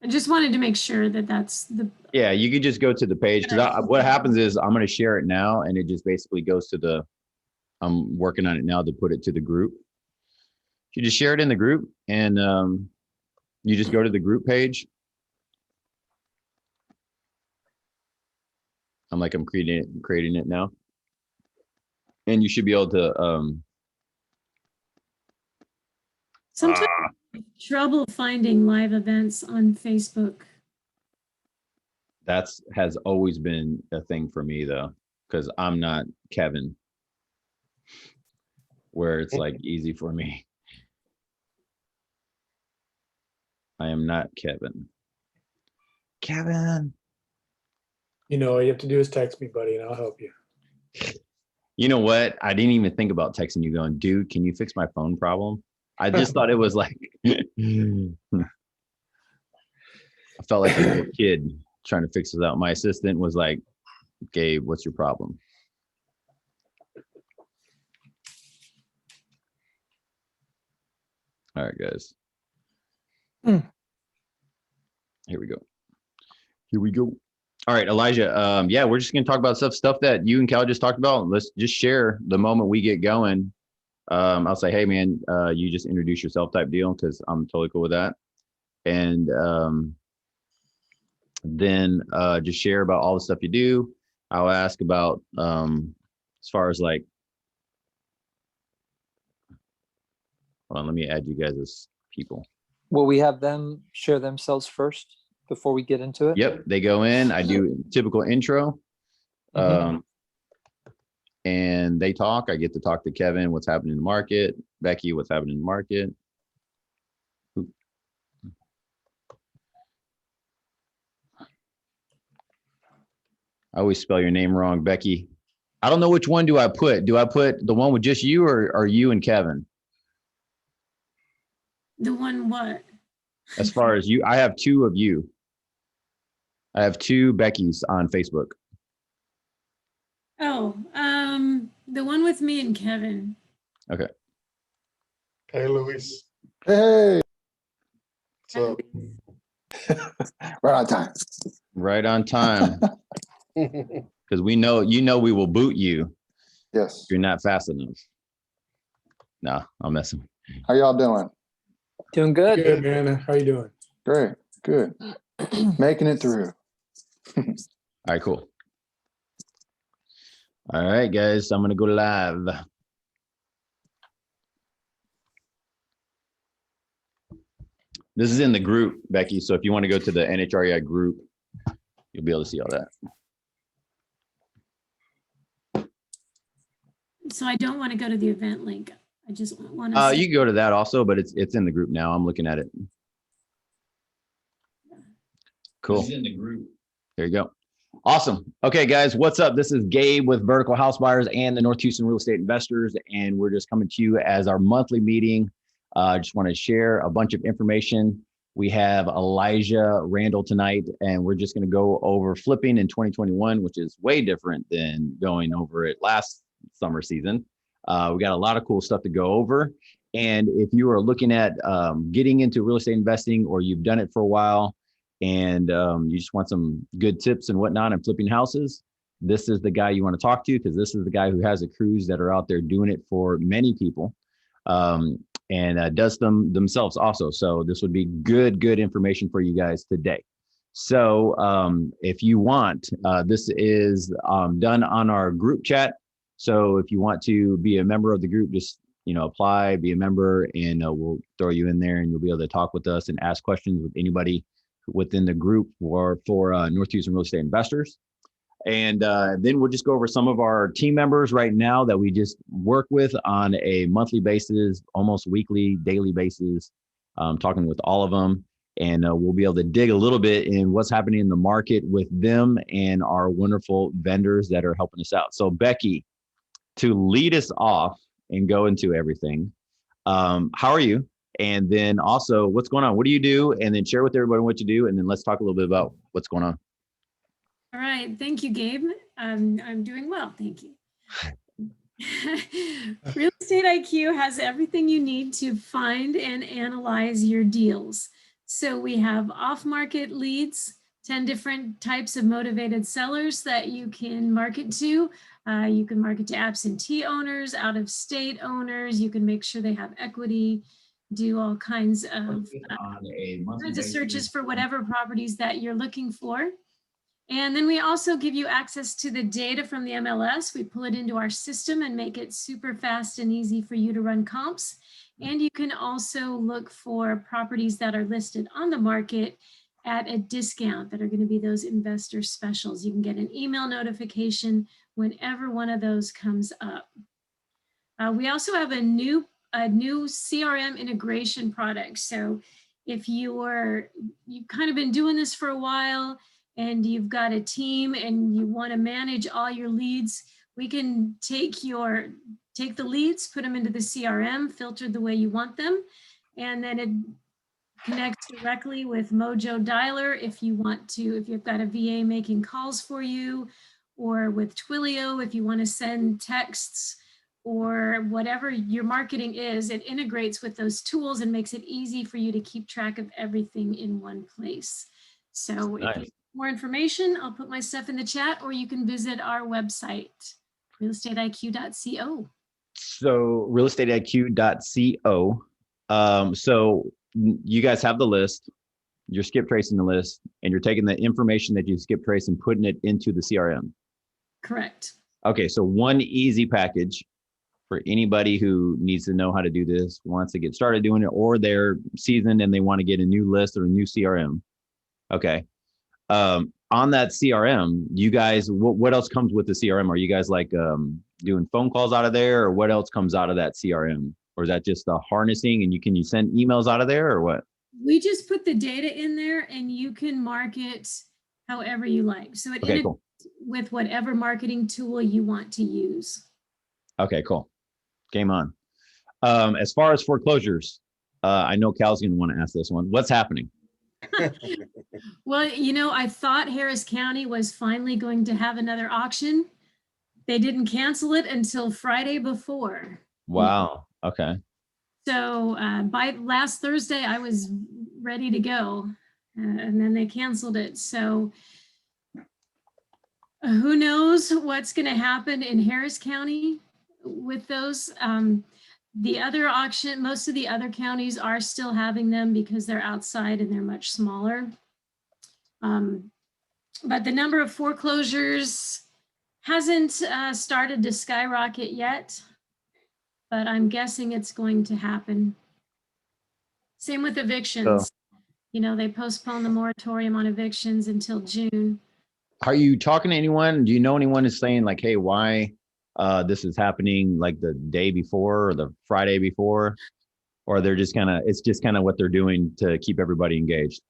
I just wanted to make sure that that's the. Yeah, you could just go to the page because what happens is I'm going to share it now, and it just basically goes to the. I'm working on it now to put it to the group. You just share it in the group, and you just go to the group page. I'm creating it now, and you should be able to. Sometimes trouble finding live events on Facebook. Has always been a thing for me though, because I'm not Kevin, where it's like easy for me. I am not Kevin. Kevin. You know, all you have to do is text me, buddy, and I'll help you. You know what? I didn't even think about texting you going, dude, can you fix my phone problem? I just thought it was like, I felt like a little kid trying to fix it out. My assistant was like, Gabe, what's your problem? All right, guys. Here we go. Here we go. All right, Elijah. Yeah, we're just gonna talk about stuff that you and Cal just talked about. Let's just share the moment we get going. I'll say, hey man, you just introduce yourself type deal, because I'm totally cool with that. And then just share about all the stuff you do. I'll ask about as far as like, hold on, let me add you guys as people. Will we have them share themselves first before we get into it? Yep, they go in. I do typical intro. And they talk. I get to talk to Kevin, what's happening in the market. Becky, what's happening in the market. I always spell your name wrong, Becky. I don't know which one do I put. Do I put the one with just you, or are you and Kevin? The one what? As far as you, I have two of you. I have two Beckys on Facebook. Oh, the one with me and Kevin. Okay. Hey, Luis. Hey. So Right on time. Right on time. Because we know, we will boot you. Yes. If you're not fast enough. No, I'm messing. How y'all doing? Doing good. Good, man. How you doing? Great. Good. Making it through. All right, cool. All right, guys, I'm going to go live. This is in the group, Becky. So if you want to go to the NHREI group, you'll be able to see all that. So I don't want to go to the event link. I just want to. You can go to that also, but it's in the group now. I'm looking at it. Cool. It's in the group. There you go. Awesome. Okay, guys, what's up? This is Gabe with Vertical House Buyers and the North Houston Real Estate Investors, and we're just coming to you as our monthly meeting. Just want to share a bunch of information. We have Elijah Randall tonight, and we're just going to go over flipping in 2021, which is way different than going over it last summer season. We got a lot of cool stuff to go over. And if you are looking at getting into real estate investing, or you've done it for a while, and you just want some good tips and whatnot and flipping houses, this is the guy you want to talk to, because this is the guy who has the crews that are out there doing it for many people, and does them themselves also. So this would be good information for you guys today. So if you want, this is done on our group chat. So if you want to be a member of the group, just apply, be a member, and we'll throw you in there, and you'll be able to talk with us and ask questions with anybody within the group for North Houston Real Estate Investors. And then we'll just go over some of our team members right now that we just work with on a monthly basis, almost weekly, daily basis, talking with all of them. And we'll be able to dig a little bit in what's happening in the market with them and our wonderful vendors that are helping us out. So Becky, to lead us off and go into everything, how are you? And then also, what's going on? What do you do? And then share with everybody what you do. And then let's talk a little bit about what's going on. All right. Thank you, Gabe. I'm doing well. Thank you. Real Estate IQ has everything you need to find and analyze your deals. So we have off-market leads, 10 different types of motivated sellers that you can market to. You can market to absentee owners, out-of-state owners. You can make sure they have equity, do all kinds of On a monthly searches basis. for whatever properties that you're looking for. And then we also give you access to the data from the MLS. We pull it into our system and make it super fast and easy for you to run comps. And you can also look for properties that are listed on the market at a discount that are going to be those investor specials. You can get an email notification whenever one of those comes up. We also have a new CRM integration product. So if you've kind of been doing this for a while and you've got a team and you want to manage all your leads, we can take the leads, put them into the CRM, filtered the way you want them, and then it connects directly with Mojo Dialer if you've got a VA making calls for you, or with Twilio if you want to send texts, or whatever your marketing is. It integrates with those tools and makes it easy for you to keep track of everything in one place. So if you want more information, I'll put my stuff in the chat, or you can visit our website, realestateiq.co. So realestateiq.co. So you guys have the list, you're skip tracing the list, and you're taking the information that you skip trace and putting it into the CRM. Correct. Okay, so one easy package for anybody who needs to know how to do this, wants to get started doing it, or they're seasoned and they want to get a new list or a new CRM. Okay. On that CRM, you guys, what else comes with the CRM? Are you guys like doing phone calls out of there, or what else comes out of that CRM? Or is that just the harnessing and you send emails out of there, or what? We just put the data in there and you can market however you like. So it integrates with whatever marketing tool you want to use. Okay, cool. Game on. As far as foreclosures, I know Cal's going to want to ask this one. What's happening? Well, I thought Harris County was finally going to have another auction. They didn't cancel it until Friday before. Wow. Okay. So by last Thursday, I was ready to go, and then they canceled it. So who knows what's going to happen in Harris County with those. The other auction, most of the other counties are still having them because they're outside and they're much smaller. But the number of foreclosures hasn't started to skyrocket yet, but I'm guessing it's going to happen. Same with evictions. They postponed the moratorium on evictions until June. Are you talking to anyone? Do you know anyone who's saying like, hey, why this is happening like the day before or the Friday before? Or they're just it's just kind of what they're doing to keep everybody engaged?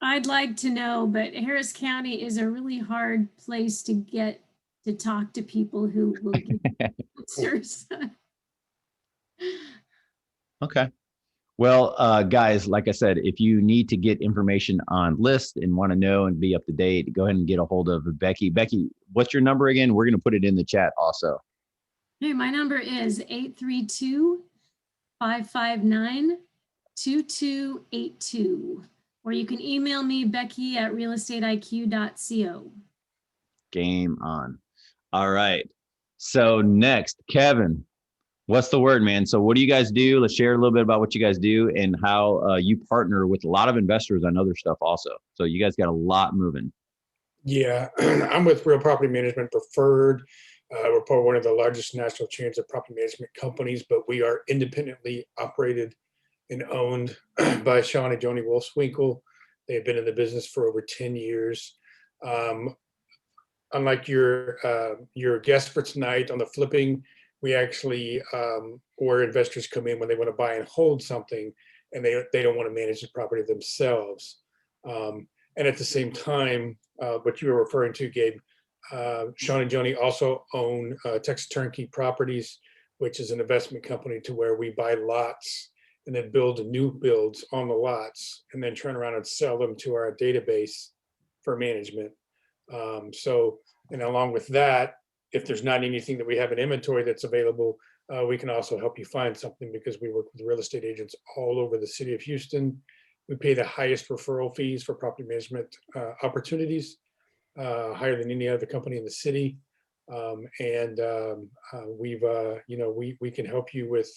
I'd like to know, but Harris County is a really hard place to get to talk to people who will give answers. Okay. Well, guys, like I said, if you need to get information on lists and want to know and be up to date, go ahead and get a hold of Becky. Becky, what's your number again? We're going to put it in the chat also. Hey, my number is 832-559-2282. Or you can email me, Becky@realestateiq.co. Game on. All right. So next, Kevin, what's the word, man? So what do you guys do? Let's share a little bit about what you guys do and how you partner with a lot of investors on other stuff also. So you guys got a lot moving. Yeah, I'm with Real Property Management Preferred. We're part of one of the largest national chains of property management companies, but we are independently operated and owned by Sean and Joni Wolfswinkle. They have been in the business for over 10 years. Unlike your guest for tonight on the flipping, we actually, where investors come in when they want to buy and hold something and they don't want to manage the property themselves. And at the same time, what you were referring to, Gabe, Sean and Joni also own Texas Turnkey Properties, which is an investment company to where we buy lots and then build new builds on the lots and then turn around and sell them to our database for management. And along with that, if there's not anything that we have in inventory that's available, we can also help you find something because we work with real estate agents all over the city of Houston We pay the highest referral fees for property management opportunities, higher than any other company in the city. We've, we can help you with,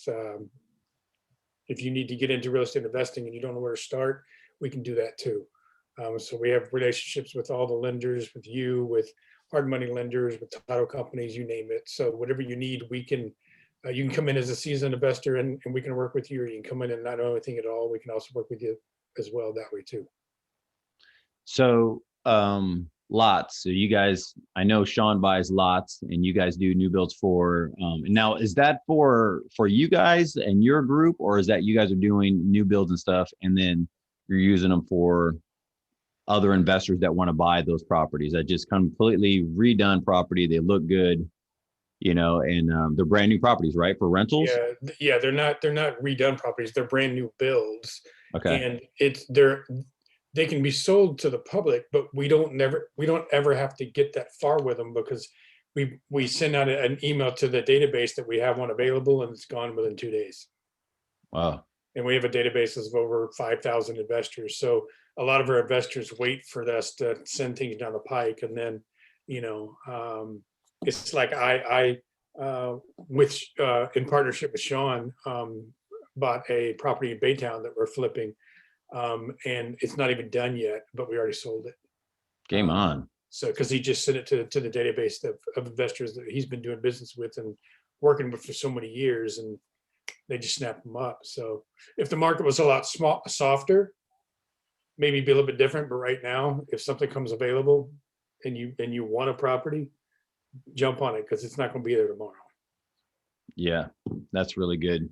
if you need to get into real estate investing and you don't know where to start, we can do that too. So we have relationships with all the lenders, with you, with hard money lenders, with title companies, you name it. So whatever you need, we can, you can come in as a seasoned investor and we can work with you, or you can come in and not know anything at all. We can also work with you as well that way too. So lots. So you guys, I know Sean buys lots and you guys do new builds for, and now is that for you guys and your group, or is that you guys are doing new builds and stuff and then you're using them for other investors that want to buy those properties that just completely redone property? They look good, and they're brand new properties, right? For rentals. Yeah. They're not redone properties. They're brand new builds. Okay. And they can be sold to the public, but we don't ever have to get that far with them, because we send out an email to the database that we have one available and it's gone within 2 days. Wow. And we have a database of over 5,000 investors. So a lot of our investors wait for us to send things down the pike. And then, it's like I in partnership with Sean, bought a property in Baytown that we're flipping. And it's not even done yet, but we already sold it. Game on. So, because he just sent it to the database of investors that he's been doing business with and working with for so many years, and they just snap them up. So if the market was a lot softer, maybe be a little bit different. But right now, if something comes available and you want a property, jump on it, because it's not going to be there tomorrow. Yeah, that's really good.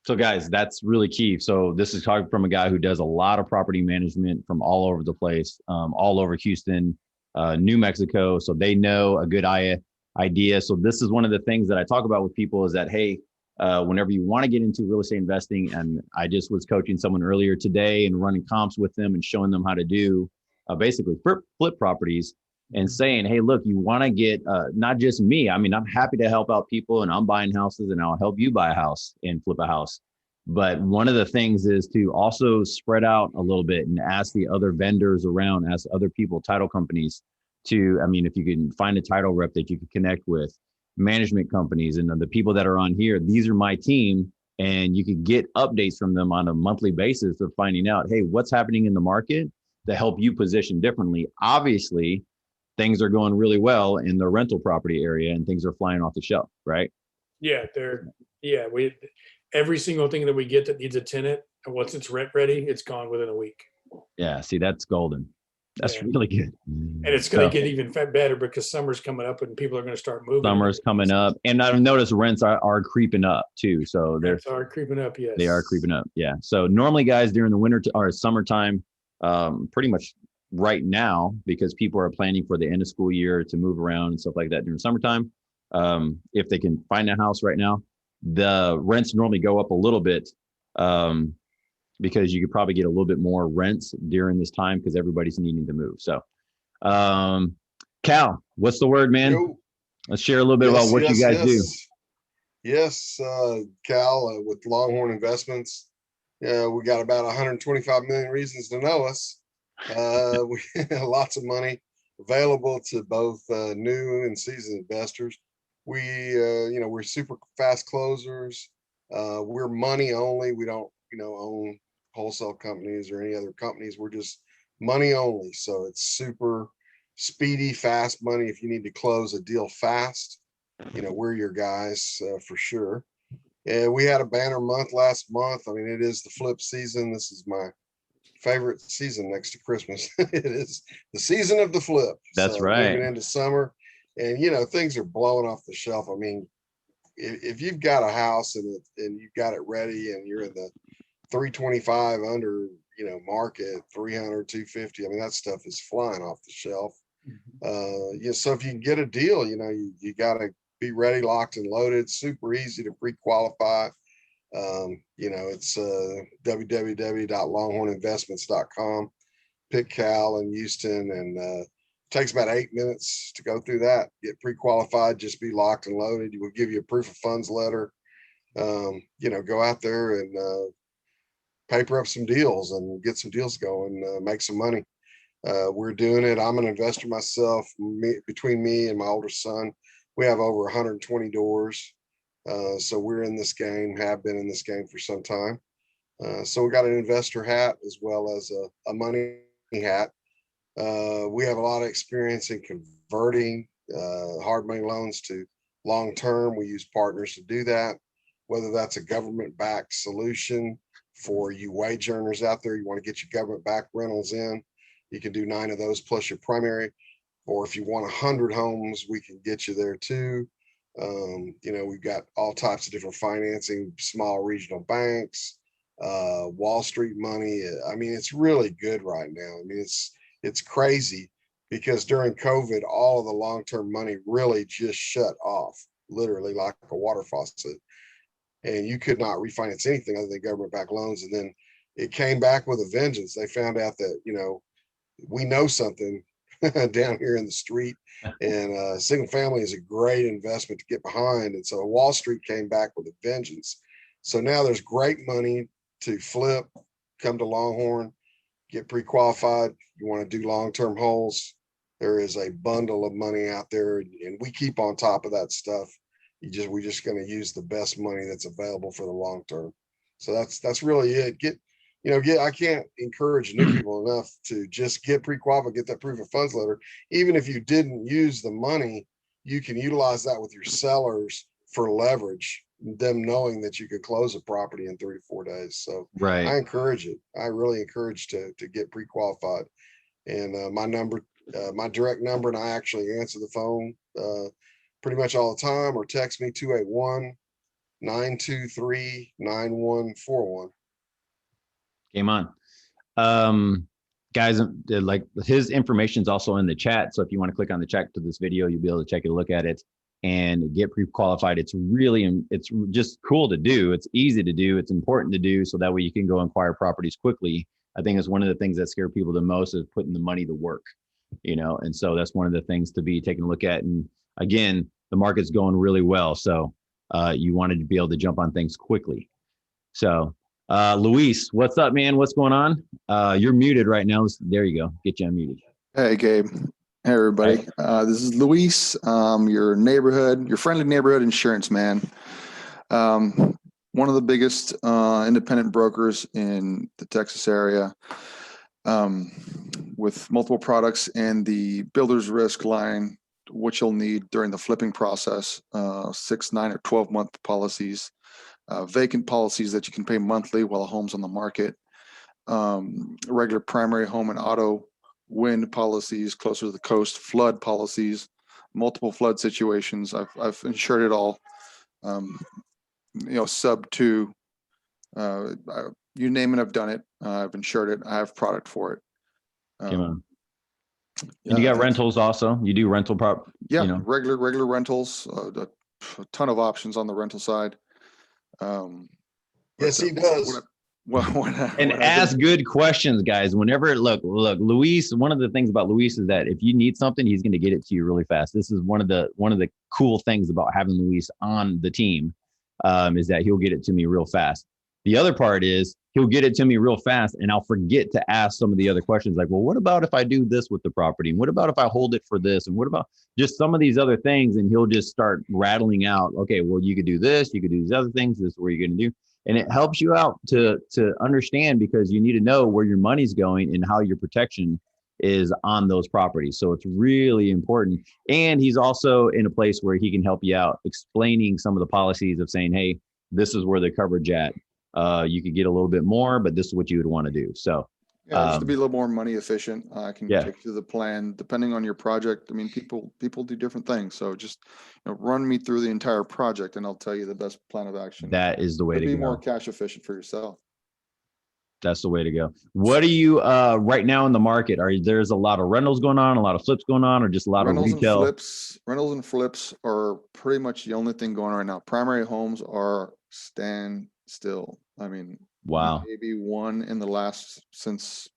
So guys, that's really key. So this is talking from a guy who does a lot of property management from all over the place, all over Houston, New Mexico. So they know a good idea. So this is one of the things that I talk about with people is that, hey, whenever you want to get into real estate investing, and I just was coaching someone earlier today and running comps with them and showing them how to do basically flip properties, and saying, hey, look, you want to get not just me. I mean, I'm happy to help out people, and I'm buying houses and I'll help you buy a house and flip a house. But one of the things is to also spread out a little bit and ask the other vendors around, ask other people, title companies to, I mean, if you can find a title rep that you can connect with, management companies, and the people that are on here, these are my team. And you can get updates from them on a monthly basis of finding out, hey, what's happening in the market to help you position differently. Obviously, things are going really well in the rental property area and things are flying off the shelf, right? Yeah, every single thing that we get that needs a tenant, and once it's rent ready, it's gone within a week. Yeah, see, that's golden. That's really good. And it's going to get even better because summer's coming up and people are going to start moving. Summer's coming up, and I've noticed rents are creeping up too. So they are creeping up. Yes, they are creeping up. Yeah. So normally, guys, during the winter or summertime, pretty much right now, because people are planning for the end of school year to move around and stuff like that during summertime. If they can find a house right now, the rents normally go up a little bit, because you could probably get a little bit more rents during this time because everybody's needing to move. So, Cal, what's the word, man? Yo. Let's share a little bit about what you guys do. Yes, Cal, with Longhorn Investments. We got about 125 million reasons to know us. We have lots of money available to both new and seasoned investors. We're super fast closers. We're money only. We don't, own wholesale companies or any other companies. We're just money only. So it's super speedy, fast money. If you need to close a deal fast, we're your guys for sure. We had a banner month last month. I mean, it is the flip season. This is my favorite season next to Christmas. It is the season of the flip. That's so right. Moving into summer, and things are blowing off the shelf. I mean, if you've got a house and you've got it ready and you're in the 325 under, market 300, 250. I mean, that stuff is flying off the shelf. So if you can get a deal, you got to be ready, locked and loaded. Super easy to pre-qualify. It's www.longhorninvestments.com. Pick Cal in Houston, and takes about 8 minutes to go through that. Get pre-qualified, just be locked and loaded. We'll give you a proof of funds letter. Go out there and paper up some deals and get some deals going, make some money. We're doing it. I'm an investor myself. Between me and my older son, we have over 120 doors. So we're in this game, have been in this game for some time. So we got an investor hat as well as a money hat. We have a lot of experience in converting hard money loans to long-term. We use partners to do that, whether that's a government-backed solution for you wage earners out there. You want to get your government-backed rentals in, you can do 9 of those plus your primary. Or if you want 100 homes, we can get you there too. We've got all types of different financing, small regional banks, Wall Street money. I mean, it's really good right now. I mean, it's crazy because during COVID, all of the long-term money really just shut off, literally like a water faucet. And you could not refinance anything other than government-backed loans. And then it came back with a vengeance. They found out that, we know something down here in the street, and single family is a great investment to get behind. And so Wall Street came back with a vengeance. So now there's great money to flip, come to Longhorn, get pre-qualified. You want to do long-term holds, there is a bundle of money out there, and we keep on top of that stuff. We're just going to use the best money that's available for the long term. So that's really it. I can't encourage new people enough to just get pre-qualified, get that proof of funds letter. Even if you didn't use the money, you can utilize that with your sellers for leverage, them knowing that you could close a property in 3 to 4 days. So Right. I encourage it. I really encourage to get pre-qualified. And my direct number, and I actually answer the phone pretty much all the time, or text me 281-923-9141. Game on. Guys, like his information is also in the chat. So if you want to click on the chat to this video, you'll be able to check a look at it and get pre-qualified. It's just cool to do. It's easy to do. It's important to do. So that way you can go acquire properties quickly. I think it's one of the things that scare people the most is putting the money to work, and so that's one of the things to be taking a look at. And again, the market's going really well. So you wanted to be able to jump on things quickly. So Luis, what's up, man? What's going on? You're muted right now. There you go. Get you unmuted. Hey, Gabe. Hey, everybody. This is Luis, your friendly neighborhood insurance man. One of the biggest independent brokers in the Texas area, with multiple products and the builder's risk line, which you'll need during the flipping process, 6, 9, or 12-month policies, vacant policies that you can pay monthly while a home's on the market, regular primary home and auto, wind policies closer to the coast, flood policies, multiple flood situations. I've insured it all, sub 2, you name it, I've done it. I've insured it. I have product for it. And you got rentals also. You do rental regular rentals, a ton of options on the rental side. Yes, he does. Ask good questions, guys. Whenever look, Luis, one of the things about Luis is that if you need something, he's going to get it to you really fast. This is one of the cool things about having Luis on the team, is that he'll get it to me real fast. The other part is he'll get it to me real fast, and I'll forget to ask some of the other questions, like, well, what about if I do this with the property? And what about if I hold it for this? And what about just some of these other things? And he'll just start rattling out, okay, well, you could do this, you could do these other things, this is what you're going to do. And it helps you out to understand, because you need to know where your money's going and how your protection is on those properties. So it's really important. And he's also in a place where he can help you out explaining some of the policies of saying, hey, this is where the coverage at. You could get a little bit more, but this is what you would want to do. So just to be a little more money efficient, I can take you the plan depending on your project. I mean, people do different things. So just run me through the entire project and I'll tell you the best plan of action. That is the way to be go. More cash efficient for yourself. That's the way to go. What are you right now in the market? There's a lot of rentals going on, a lot of flips going on, or just a lot of retail? Rentals and flips are pretty much the only thing going right now. Primary homes are standstill. I mean, wow. Maybe one in the last since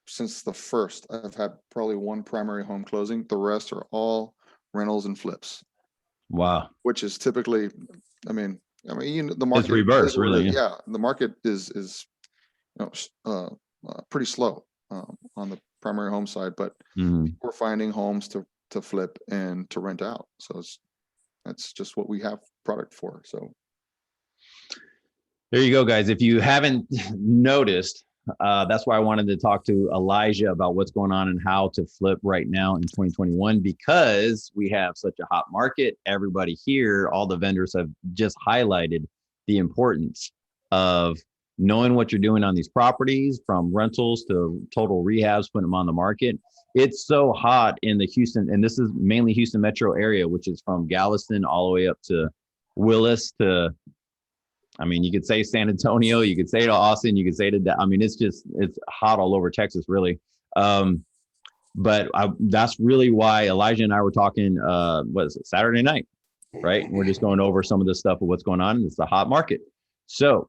the first. I've had probably one primary home closing. The rest are all rentals and flips. Wow. Which is typically, the market. It's reverse, really. Yeah, the market is pretty slow on the primary home side, but we're finding homes to flip and to rent out. So that's just what we have product for. So there you go, guys. If you haven't noticed, that's why I wanted to talk to Elijah about what's going on and how to flip right now in 2021, because we have such a hot market. Everybody here, all the vendors have just highlighted the importance of knowing what you're doing on these properties, from rentals to total rehabs, putting them on the market. It's so hot in the Houston, and this is mainly Houston metro area, which is from Galveston all the way up to Willis to, I mean, you could say San Antonio, you could say to Austin, you could say to, I mean, it's hot all over Texas, really. But that's really why Elijah and I were talking, what is it, Saturday night, right? We're just going over some of the stuff of what's going on. It's the hot market. So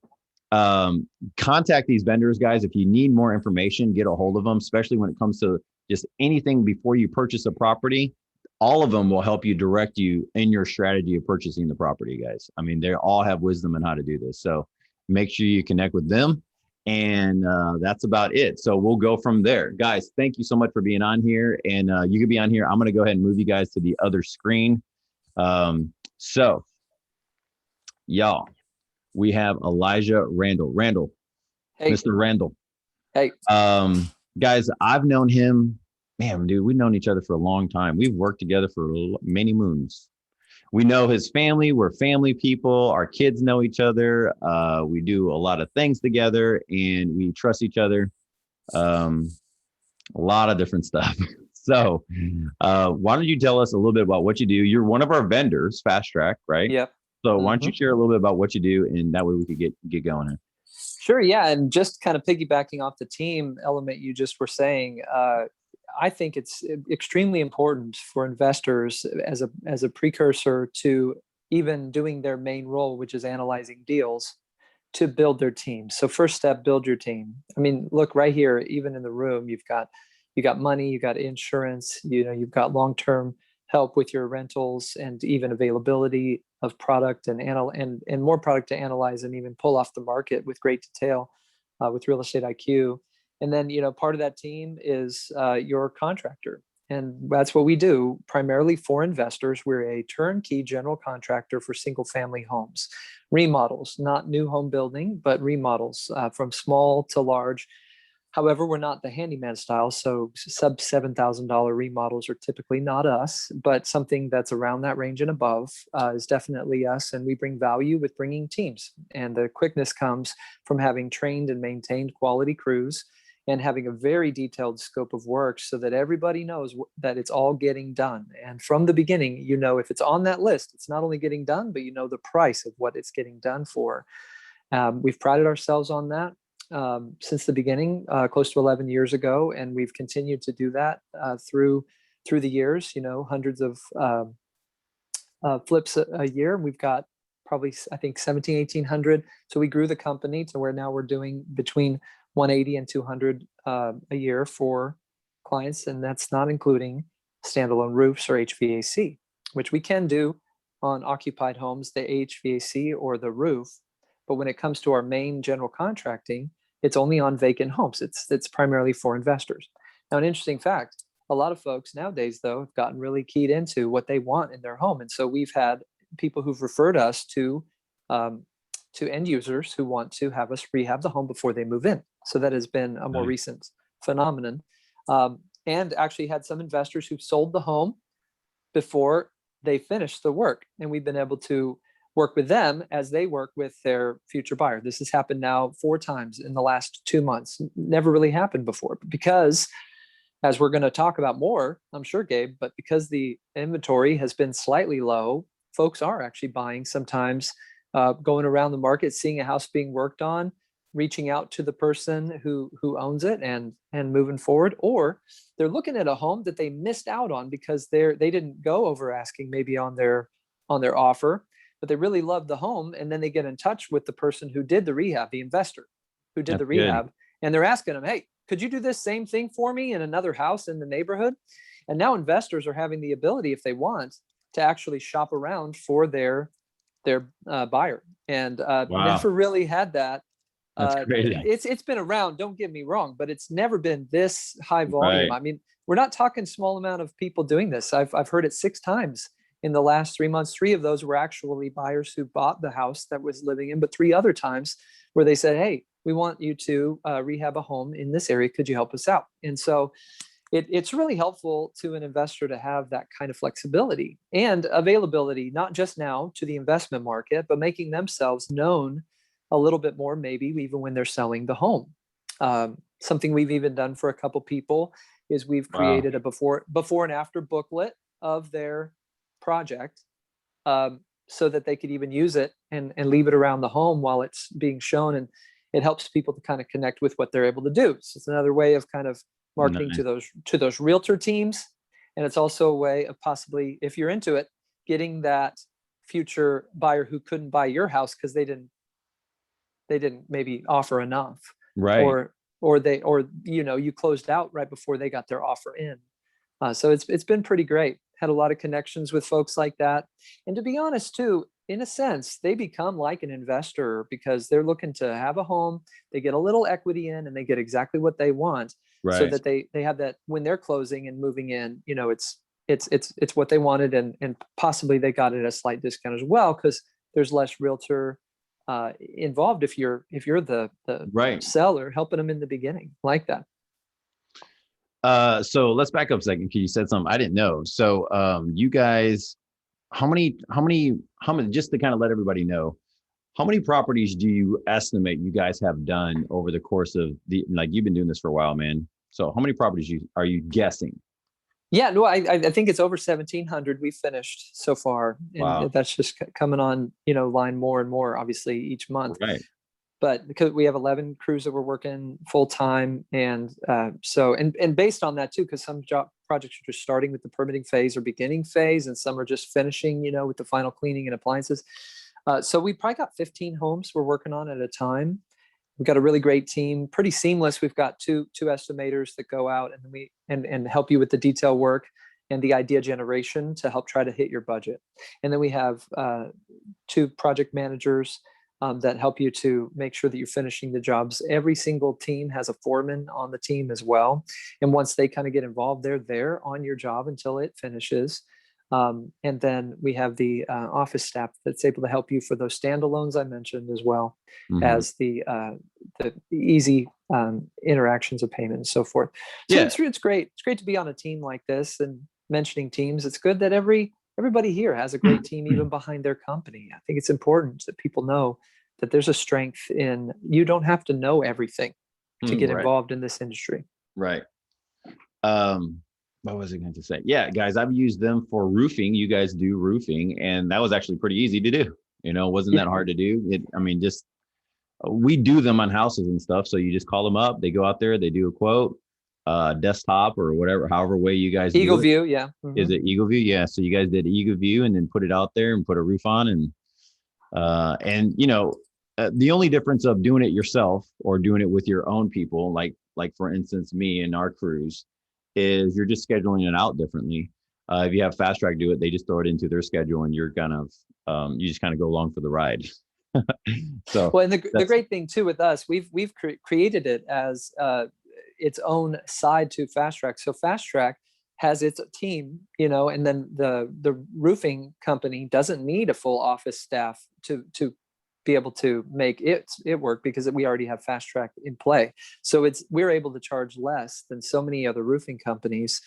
contact these vendors, guys. If you need more information, get a hold of them, especially when it comes to just anything before you purchase a property. All of them will help you, direct you in your strategy of purchasing the property, guys. I mean, they all have wisdom on how to do this. So make sure you connect with them. And that's about it. So we'll go from there. Guys, thank you so much for being on here. And you can be on here. I'm going to go ahead and move you guys to the other screen. So y'all, we have Elijah Randall. Randall, Hey. Mr. Randall. Hey. Guys, I've known him. Man, dude, we've known each other for a long time. We've worked together for many moons. We know his family. We're family people. Our kids know each other. We do a lot of things together, and we trust each other. A lot of different stuff. So why don't you tell us a little bit about what you do? You're one of our vendors, Fast Track, right? Yep. So why don't you share a little bit about what you do, and that way we could get going here. Sure. Yeah. And just kind of piggybacking off the team element you just were saying, I think it's extremely important for investors as a precursor to even doing their main role, which is analyzing deals, to build their team. So first step, build your team. I mean, look right here, even in the room, you got money, you got insurance, you've got long-term help with your rentals, and even availability of product and more product to analyze and even pull off the market with great detail with Real Estate IQ. And then, part of that team is your contractor. And that's what we do primarily for investors. We're a turnkey general contractor for single family homes, remodels, not new home building, but remodels from small to large. However, we're not the handyman style. So sub $7,000 remodels are typically not us, but something that's around that range and above is definitely us. And we bring value with bringing teams. And the quickness comes from having trained and maintained quality crews and having a very detailed scope of work so that everybody knows that it's all getting done. And from the beginning, if it's on that list, it's not only getting done, but the price of what it's getting done for. We've prided ourselves on that since the beginning, close to 11 years ago. And we've continued to do that through the years, hundreds of flips a year. We've got probably, I think, 1,800. So we grew the company to where now we're doing between 180 and 200 a year for clients. And that's not including standalone roofs or HVAC, which we can do on occupied homes, the HVAC or the roof. But when it comes to our main general contracting, it's only on vacant homes. It's primarily for investors. Now, an interesting fact, a lot of folks nowadays, though, have gotten really keyed into what they want in their home. And so we've had people who've referred us to end users who want to have us rehab the home before they move in. So that has been a more recent phenomenon. And actually had some investors who sold the home before they finished the work. And we've been able to work with them as they work with their future buyer. This has happened now 4 times in the last 2 months. Never really happened before, because as we're going to talk about more, I'm sure, Gabe, but because the inventory has been slightly low, folks are actually buying sometimes, going around the market, seeing a house being worked on, reaching out to the person who owns it and moving forward, or they're looking at a home that they missed out on because they didn't go over asking maybe on their offer, but they really loved the home. And then they get in touch with the person who did the rehab, the investor who did the rehab. And they're asking them, hey, could you do this same thing for me in another house in the neighborhood? And now investors are having the ability, if they want, to actually shop around for their buyer. And never really had that That's crazy. It's been around, don't get me wrong, but it's never been this high volume. Right. I mean, we're not talking small amount of people doing this. I've heard it 6 times in the last 3 months. 3 of those were actually buyers who bought the house that was living in, but 3 other times where they said, hey, we want you to rehab a home in this area. Could you help us out? And so it's really helpful to an investor to have that kind of flexibility and availability, not just now to the investment market, but making themselves known a little bit more, maybe even when they're selling the home. Something we've even done for a couple people is we've created a before and after booklet of their project, so that they could even use it and leave it around the home while it's being shown. And it helps people to kind of connect with what they're able to do. So it's another way of kind of marketing to those realtor teams. And it's also a way of possibly, if you're into it, getting that future buyer who couldn't buy your house because they didn't maybe offer enough, Right. or you closed out right before they got their offer in. So it's been pretty great. Had a lot of connections with folks like that. And to be honest too, in a sense, they become like an investor because they're looking to have a home, they get a little equity in, and they get exactly what they want. Right. So that they have that when they're closing and moving in, it's what they wanted, and possibly they got it at a slight discount as well, because there's less realtor involved if you're the Right. seller helping them in the beginning like that. So let's back up a second, because you said something I didn't know. So you guys, how many, just to kind of let everybody know, how many properties do you estimate you guys have done over the course of you've been doing this for a while, man. So how many properties are you guessing? Yeah, no, I think it's over 1,700 we've finished so far. And Wow. that's just coming on, line more and more, obviously, each month. Right. But because we have 11 crews that we're working full time. And and based on that too, because some projects are just starting with the permitting phase or beginning phase, and some are just finishing, with the final cleaning and appliances. So we probably got 15 homes we're working on at a time. We've got a really great team, pretty seamless. We've got two estimators that go out and help you with the detail work and the idea generation to help try to hit your budget. And then we have 2 project managers that help you to make sure that you're finishing the jobs. Every single team has a foreman on the team as well. And once they kind of get involved, they're there on your job until it finishes. And then we have the office staff that's able to help you for those standalones I mentioned, as well as the easy interactions of payment and so forth. So it's great. It's great to be on a team like this. And mentioning teams, it's good that everybody here has a great team, even behind their company. I think it's important that people know that there's a strength in, you don't have to know everything to get involved in this industry. Right. What was I going to say? Yeah, guys, I've used them for roofing. You guys do roofing, and that was actually pretty easy to do. It wasn't that hard to do. We do them on houses and stuff. So you just call them up, they go out there, they do a quote, desktop or whatever, however way you guys Eagle do it. View, yeah. Is it Eagle View? Yeah. So you guys did Eagle View and then put it out there and put a roof on, and the only difference of doing it yourself or doing it with your own people, like for instance, me and our crews, is you're just scheduling it out differently. If you have Fast Track do it, they just throw it into their schedule, and you're kind of you just kind of go along for the ride. So well, and the great thing too with us, we've created it as its own side to Fast Track. So Fast Track has its team, and then the roofing company doesn't need a full office staff to be able to make it work, because we already have Fast Track in play. So we're able to charge less than so many other roofing companies.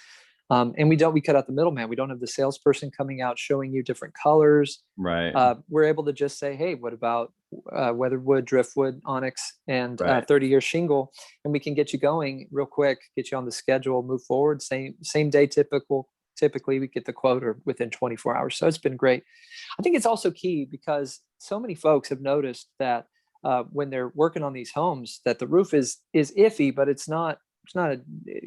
And we cut out the middleman. We don't have the salesperson coming out showing you different colors. Right. We're able to just say, hey, what about weatherwood, driftwood, onyx, and Right. 30-year shingle? And we can get you going real quick, get you on the schedule, move forward. Same day typically we get the quote or within 24 hours. So it's been great. I think it's also key because so many folks have noticed that when they're working on these homes, that the roof is iffy, but it's not a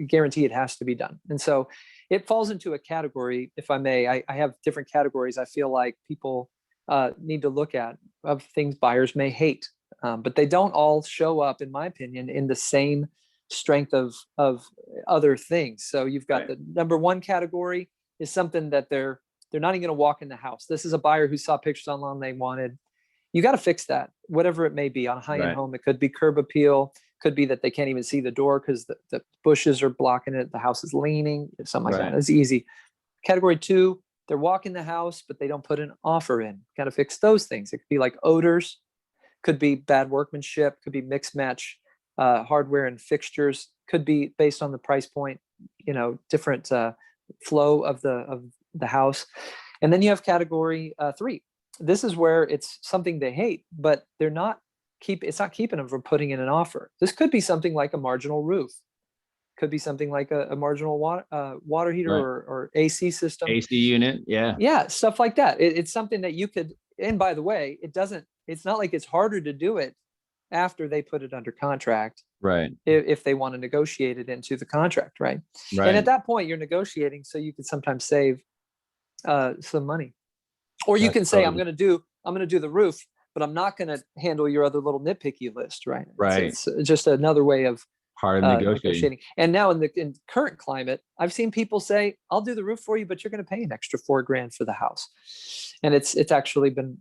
guarantee it has to be done. And so it falls into a category, if I may. I have different categories I feel like people need to look at of things buyers may hate, but they don't all show up, in my opinion, in the same strength of other things. So you've got the number one category is something that they're not even going to walk in the house. This is a buyer who saw pictures online they wanted. You got to fix that, whatever it may be. On a high-end Right. home, it could be curb appeal, could be that they can't even see the door because the bushes are blocking it, the house is leaning, something like Right. that. It's easy. Category 2, they're walking the house, but they don't put an offer in. Got to fix those things. It could be like odors, could be bad workmanship, could be mix match hardware and fixtures, could be based on the price point, different flow of the house. And then you have category 3. This is where it's something they hate, but it's not keeping them from putting in an offer. This could be something like a marginal roof, could be something like a marginal water heater, Right. or AC system. AC unit. Yeah. Yeah, stuff like that. It's something that you could, and by the way, it's not like it's harder to do it after they put it under contract, Right. if they want to negotiate it into the contract, right? Right. And at that point, you're negotiating, so you can sometimes save some money. Or you That's can say, totally- I'm going to do the roof, but I'm not going to handle your other little nitpicky list, right? Right. It's just another way of Part of negotiating. And now in current climate, I've seen people say, I'll do the roof for you, but you're going to pay an extra $4,000 for the house. And it's actually been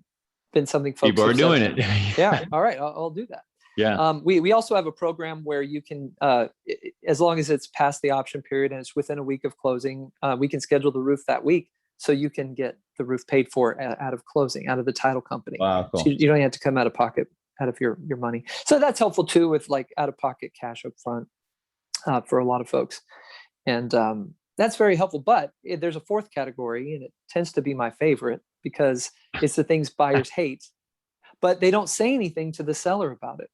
something folks People are have said, doing it. yeah, all right, I'll do that. Yeah. We also have a program where you can, as long as it's past the option period and it's within a week of closing, we can schedule the roof that week, so you can get the roof paid for out of closing, out of the title company. Wow. Cool. So you don't have to come out of pocket, out of your money. So that's helpful too, with like out of pocket cash up front for a lot of folks. And that's very helpful. But there's a 4th category, and it tends to be my favorite because it's the things buyers hate, but they don't say anything to the seller about it.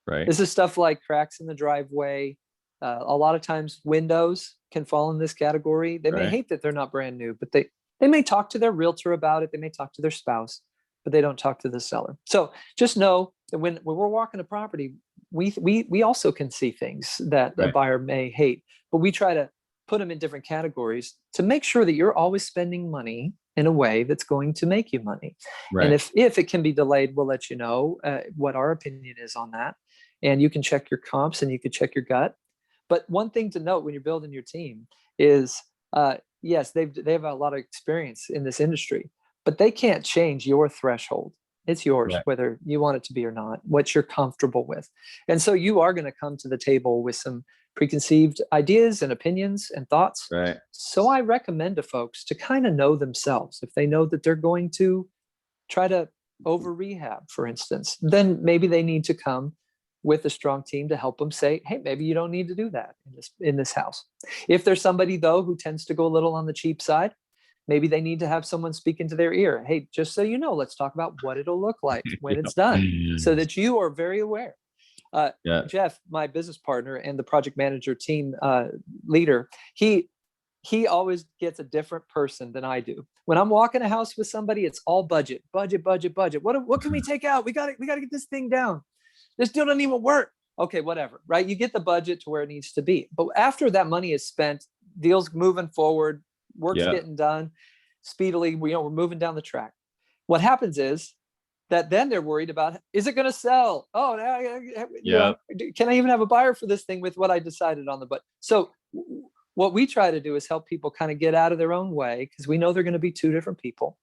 Right. This is stuff like cracks in the driveway. A lot of times windows can fall in this category. They may Right. hate that they're not brand new, but they may talk to their realtor about it. They may talk to their spouse, but they don't talk to the seller. So just know that when we're walking a property, we also can see things that a Right. buyer may hate, but we try to put them in different categories to make sure that you're always spending money in a way that's going to make you money. Right. And if it can be delayed, we'll let you know what our opinion is on that. And you can check your comps and you can check your gut. But one thing to note when you're building your team is, yes, they have a lot of experience in this industry, but they can't change your threshold. It's yours, Right. whether you want it to be or not, what you're comfortable with. And so you are going to come to the table with some preconceived ideas and opinions and thoughts. Right. So I recommend to folks to kind of know themselves. If they know that they're going to try to over rehab, for instance, then maybe they need to come with a strong team to help them say, hey, maybe you don't need to do that in this house. If there's somebody though who tends to go a little on the cheap side, maybe they need to have someone speak into their ear. Hey, just so you know, let's talk about what it'll look like when it's done, so that you are very aware. Yeah. Jeff, my business partner and the project manager team leader, he always gets a different person than I do. When I'm walking a house with somebody, it's all budget. What can we take out? We got to get this thing down. This deal doesn't even work. Okay, whatever, right? You get the budget to where it needs to be. But after that money is spent, deals moving forward, work's getting done speedily. We're moving down the track. What happens is that then they're worried about, is it going to sell? Oh, can I even have a buyer for this thing with what I decided on the budget? So what we try to do is help people kind of get out of their own way, because we know they're going to be 2 different people,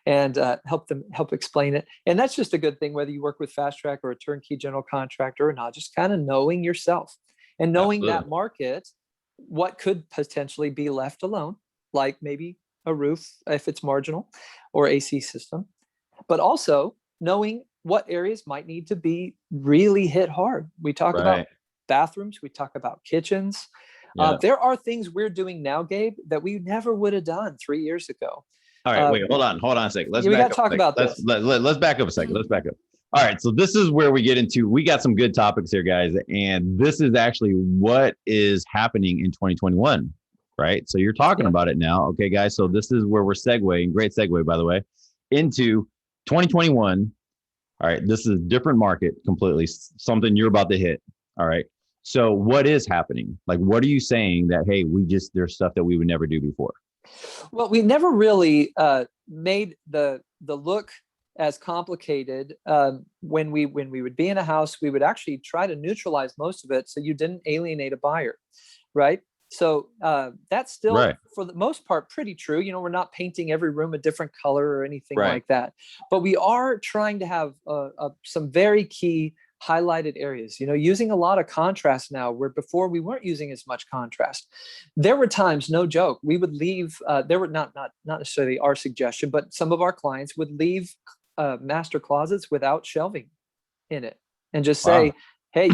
and help explain it. And that's just a good thing, whether you work with Fast Track or a turnkey general contractor or not, just kind of knowing yourself and knowing that market, what could potentially be left alone, like maybe a roof, if it's marginal, or AC system, but also knowing what areas might need to be really hit hard. We talk about bathrooms, we talk about kitchens. There are things we're doing now, Gabe, that we never would have done 3 years ago. All right, wait, hold on a second. We got to talk about this. Let's back up a second. Let's back up. All right, so this is where we get into, we got some good topics here, guys, and this is actually what is happening in 2021, right? So you're talking about it now, okay, guys? So this is where we're segueing, great segue, by the way, into 2021. All right, this is a different market completely, something you're about to hit, all right? So what is happening? Like, what are you saying that, hey, there's stuff that we would never do before? Well, we never really made the look as complicated. When we would be in a house, we would actually try to neutralize most of it so you didn't alienate a buyer, right? So that's still, Right. for the most part, pretty true. You know, we're not painting every room a different color or anything Right. like that, but we are trying to have some very key highlighted areas, you know, using a lot of contrast now, where before we weren't using as much contrast. There were times, no joke, we would leave, there were not necessarily our suggestion, but some of our clients would leave master closets without shelving in it and just say, Wow. hey,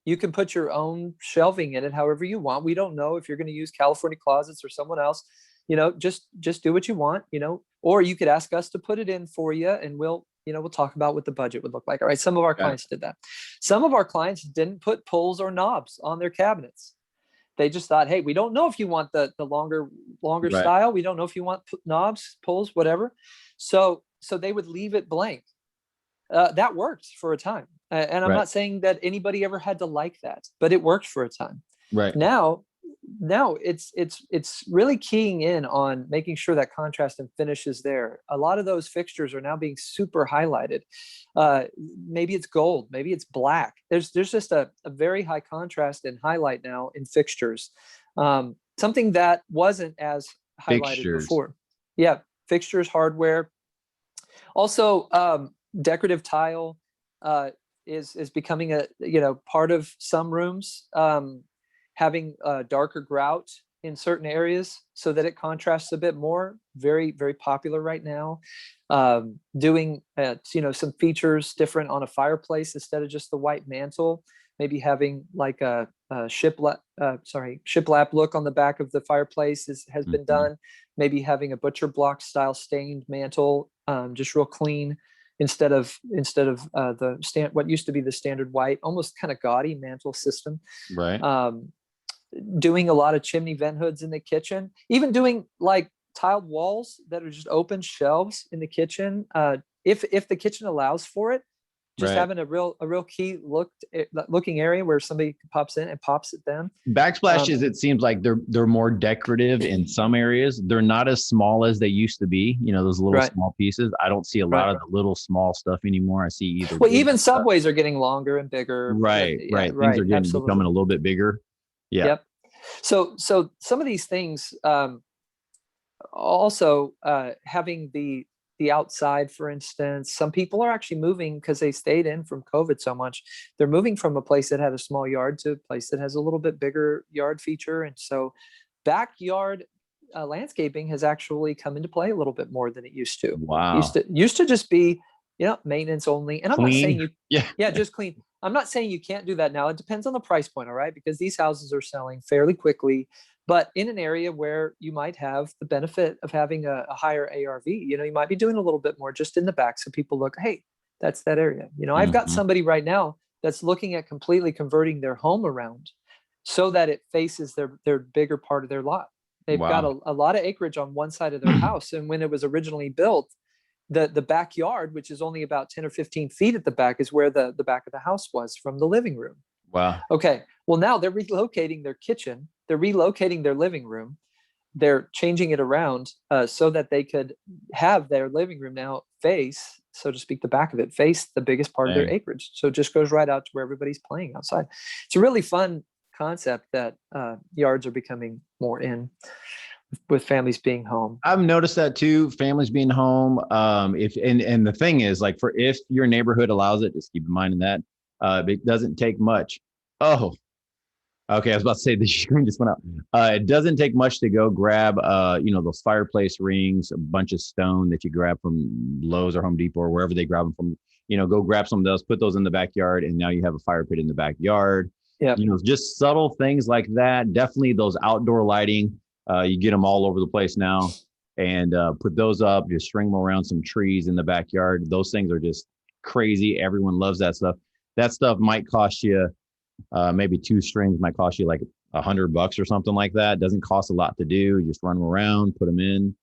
you can put your own shelving in it however you want. We don't know if you're going to use California Closets or someone else, you know, just do what you want, you know, or you could ask us to put it in for you, and we'll talk about what the budget would look like. All right. Some of our clients did that. Some of our clients didn't put pulls or knobs on their cabinets. They just thought, hey, we don't know if you want the longer Right. style. We don't know if you want knobs, pulls, whatever. So they would leave it blank. That worked for a time. And I'm Right. not saying that anybody ever had to like that, but it worked for a time. Right. Now it's really keying in on making sure that contrast and finish is there. A lot of those fixtures are now being super highlighted. Maybe it's gold, maybe it's black. There's just a very high contrast and highlight now in fixtures. Something that wasn't as highlighted Fixtures. before. Yeah, fixtures, hardware. Also, decorative tile is becoming a part of some rooms. Having a darker grout in certain areas so that it contrasts a bit more. Very, very popular right now. Doing some features different on a fireplace instead of just the white mantle. Maybe having like a shiplap look on the back of the fireplace has been done. Maybe having a butcher block style stained mantle, just real clean, instead of what used to be the standard white, almost kind of gaudy mantle system. Right. Doing a lot of chimney vent hoods in the kitchen, even doing like tiled walls that are just open shelves in the kitchen. If the kitchen allows for it, just Right. having a real key looking area where somebody pops in and pops it down. Backsplashes, it seems like they're more decorative in some areas. They're not as small as they used to be. You know, those little Right. small pieces. I don't see a lot of the little small stuff anymore. I see either. Well, big even stuff. subways are getting longer and bigger. Right. Yeah, Right. right. Things are Absolutely. becoming a little bit bigger. Yeah. Yep. So some of these things, also having the outside, for instance, some people are actually moving because they stayed in from COVID so much. They're moving from a place that had a small yard to a place that has a little bit bigger yard feature. And so backyard landscaping has actually come into play a little bit more than it used to. Wow. Used to just be, maintenance only. And I'm not saying just clean. I'm not saying you can't do that now. It depends on the price point, all right? Because these houses are selling fairly quickly, but in an area where you might have the benefit of having a higher ARV, you might be doing a little bit more just in the back. So people look, hey, that's that area. I've got somebody right now that's looking at completely converting their home around so that it faces their bigger part of their lot. They've got a lot of acreage on one side of their house. And when it was originally built, the backyard, which is only about 10 or 15 feet at the back, is where the back of the house was from the living room. Wow. Okay. Well, now they're relocating their kitchen. They're relocating their living room. They're changing it around so that they could have their living room now face, so to speak, the back of it face the biggest part of their acreage. So it just goes right out to where everybody's playing outside. It's a really fun concept that yards are becoming more in, with families being home. I've noticed that too. Families being home. And the thing is, like, if your neighborhood allows it, just keep in mind that it doesn't take much. Oh, okay. I was about to say the screen just went out. It doesn't take much to go grab, those fireplace rings, a bunch of stone that you grab from Lowe's or Home Depot or wherever they grab them from. Go grab some of those, put those in the backyard, and now you have a fire pit in the backyard. Yeah. Just subtle things like that. Definitely those outdoor lighting. You get them all over the place now, and put those up, just string them around some trees in the backyard. Those things are just crazy. Everyone loves that stuff. That stuff might cost you, maybe 2 strings might cost you like $100 or something like that. It doesn't cost a lot to do. You just run them around, put them in.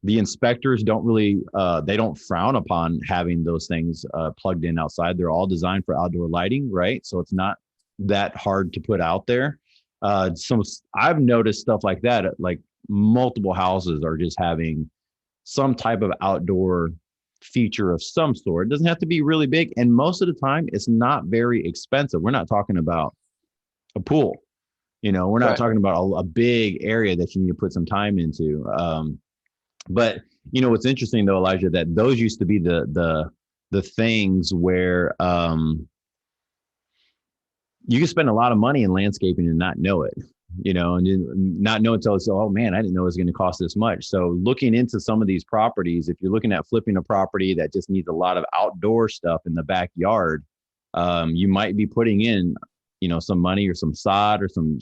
The inspectors don't really, they don't frown upon having those things plugged in outside. They're all designed for outdoor lighting, right? So it's not that hard to put out there. So I've noticed stuff like that, like multiple houses are just having some type of outdoor feature of some sort. It doesn't have to be really big. And most of the time it's not very expensive. We're not talking about a pool. You know, we're not Right. talking about a big area that you need to put some time into. But you know, what's interesting though, Elijah, that those used to be the things where you can spend a lot of money in landscaping and not know it, you know, and then not know until it's, oh man, I didn't know it was going to cost this much. So looking into some of these properties, if you're looking at flipping a property that just needs a lot of outdoor stuff in the backyard, you might be putting in, you know, some money or some sod or some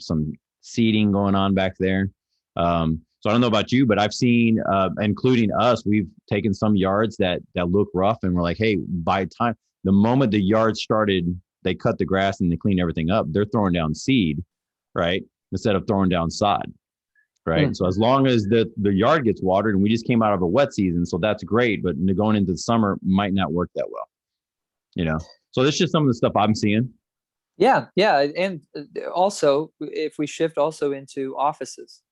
seeding going on back there. So I don't know about you, but I've seen, including us, we've taken some yards that look rough, and we're like, hey, the moment the yard started, they cut the grass and they clean everything up. They're throwing down seed, right, instead of throwing down sod, right? So as long as the yard gets watered, and we just came out of a wet season, so that's great. But going into the summer might not work that well, you know. So that's just some of the stuff I'm seeing. Yeah, and also if we shift also into offices,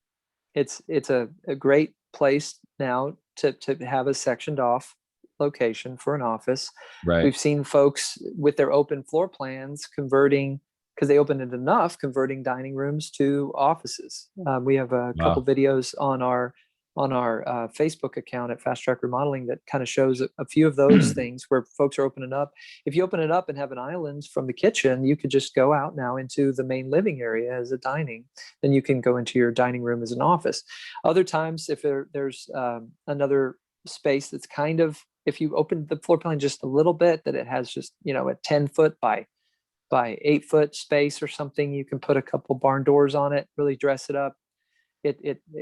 it's a great place now to have a sectioned off location for an office. Right. We've seen folks with their open floor plans converting, because they opened it enough, converting dining rooms to offices. We have a couple videos on our Facebook account at Fast Track Remodeling that kind of shows a few of those things where folks are opening up. If you open it up and have an island from the kitchen, you could just go out now into the main living area as a dining. Then you can go into your dining room as an office. Other times, if there's another space that's kind of, if you open the floor plan just a little bit, that it has just, you know, a 10-foot by 8-foot space or something, you can put a couple barn doors on it, really dress it up.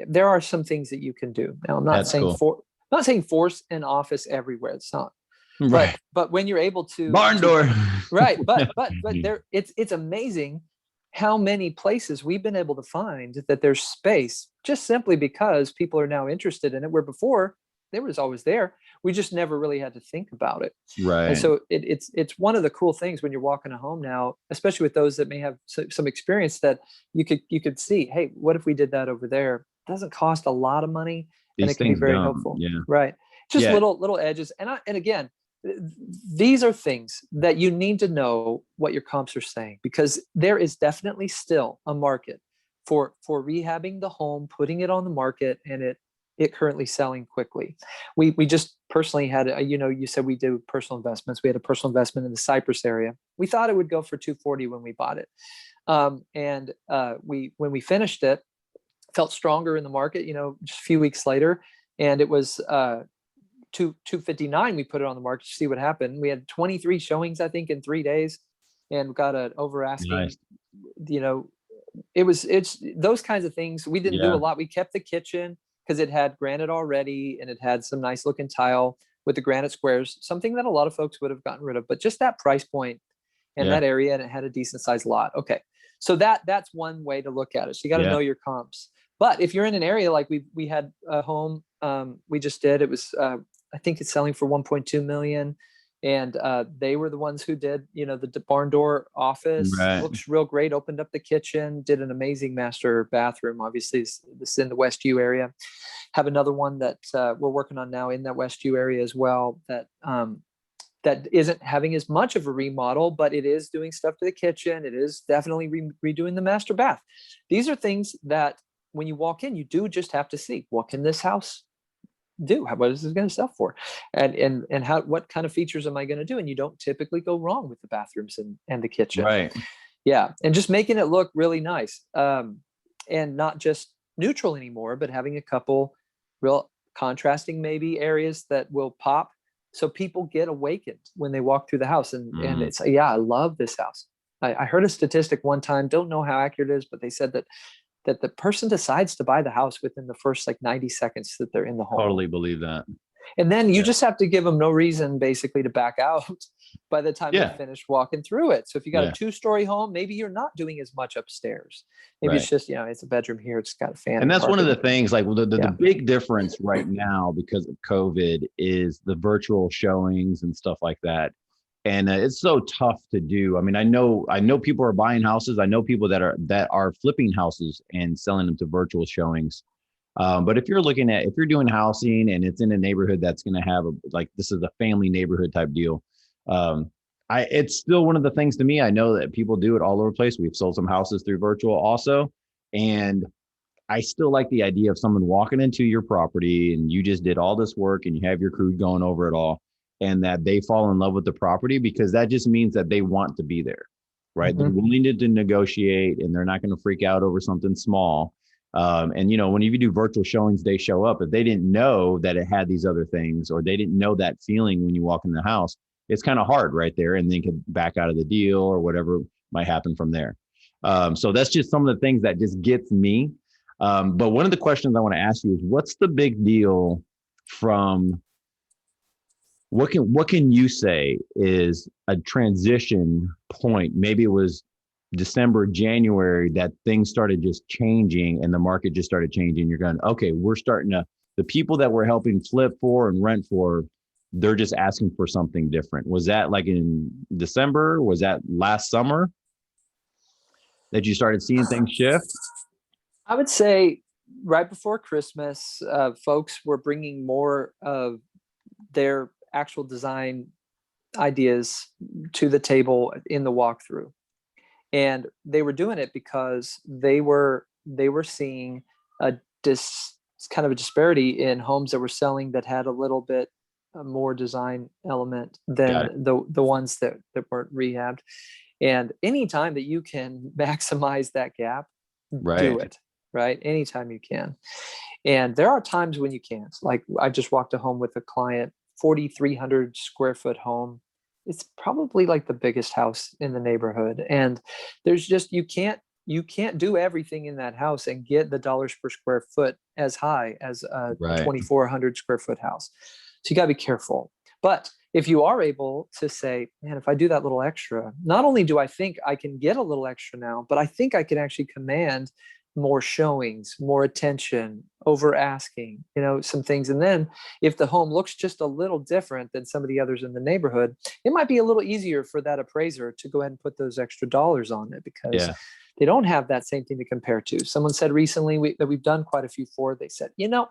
There are some things that you can do. Now, I'm not saying force an office everywhere. It's not. Right. But when you're able to barn door. Right. But there, it's amazing how many places we've been able to find that there's space just simply because people are now interested in it, where before there was always there. We just never really had to think about it. Right. And so it's one of the cool things when you're walking a home now, especially with those that may have some experience, that you could see, hey, what if we did that over there? It doesn't cost a lot of money, and it can be very helpful. Yeah. Right. Just little edges. And again, these are things that you need to know what your comps are saying, because there is definitely still a market for rehabbing the home, putting it on the market, and it currently selling quickly. We just personally had, you said we do personal investments. We had a personal investment in the Cypress area. We thought it would go for 240 when we bought it. And when we finished it, felt stronger in the market, just a few weeks later, and it was 259. We put it on the market to see what happened. We had 23 showings, I think, in 3 days, and got an over asking. Nice. It's those kinds of things. We didn't do a lot. We kept the kitchen because it had granite already, and it had some nice looking tile with the granite squares, something that a lot of folks would have gotten rid of, but just that price point and that area, and it had a decent sized lot. Okay. So that's one way to look at it. So you got to know your comps. But if you're in an area like we had a home we just did, it was I think it's selling for 1.2 million. And they were the ones who did, the barn door office. Right. Looks real great. Opened up the kitchen, did an amazing master bathroom. Obviously, this is in the West U area. Have another one that we're working on now in that West U area as well. That isn't having as much of a remodel, but it is doing stuff to the kitchen. It is definitely redoing the master bath. These are things that when you walk in, you do just have to see, what can this house do? What is this going to sell for? And what kind of features am I going to do? And you don't typically go wrong with the bathrooms and the kitchen. Right. Yeah. And just making it look really nice. And not just neutral anymore, but having a couple real contrasting maybe areas that will pop, so people get awakened when they walk through the house. And it's, I love this house. I heard a statistic one time, don't know how accurate it is, but they said that the person decides to buy the house within the first 90 seconds that they're in the home. Totally believe that. And then you just have to give them no reason basically to back out by the time they finish walking through it. So if you got a 2-story home, maybe you're not doing as much upstairs. Maybe it's just, it's a bedroom here. It's got a fan. And that's one of the things, like the big difference right now because of COVID is the virtual showings and stuff like that. And it's so tough to do. I mean, I know people are buying houses. I know people that are flipping houses and selling them to virtual showings. But if you're doing housing and it's in a neighborhood that's going to have this is a family neighborhood type deal. It's still one of the things to me. I know that people do it all over the place. We've sold some houses through virtual also. And I still like the idea of someone walking into your property and you just did all this work and you have your crew going over it all, and that they fall in love with the property, because that just means that they want to be there, right? They're willing to negotiate, and they're not going to freak out over something small. And, you know, when you do virtual showings, they show up. If they didn't know that it had these other things, or they didn't know that feeling when you walk in the house, it's kind of hard right there, and they could back out of the deal or whatever might happen from there. So that's just some of the things that just gets me. But one of the questions I want to ask you is, what's the big deal from what can you say is a transition point? Maybe it was December, January, that things started just changing and the market just started changing. You're going, okay, we're starting to, the people that we're helping flip for and rent for, they're just asking for something different. Was that like in December? Was that last summer that you started seeing things shift? I would say right before Christmas, folks were bringing more of their actual design ideas to the table in the walkthrough. And they were doing it because they were seeing kind of a disparity in homes that were selling that had a little bit more design element than the ones that weren't rehabbed. And anytime that you can maximize that gap, do it, right? Anytime you can. And there are times when you can't. Like, I just walked a home with a client, 4,300 square foot home. It's probably like the biggest house in the neighborhood. And there's just, you can't do everything in that house and get the dollars per square foot as high as a 2,400 square foot house. So you gotta be careful. But if you are able to say, man, if I do that little extra, not only do I think I can get a little extra now, but I think I can actually command more showings, more attention, over asking, you know, some things. And then if the home looks just a little different than some of the others in the neighborhood, it might be a little easier for that appraiser to go ahead and put those extra dollars on it, because they don't have that same thing to compare to. Someone said recently that we've done quite a few for, they said, you know,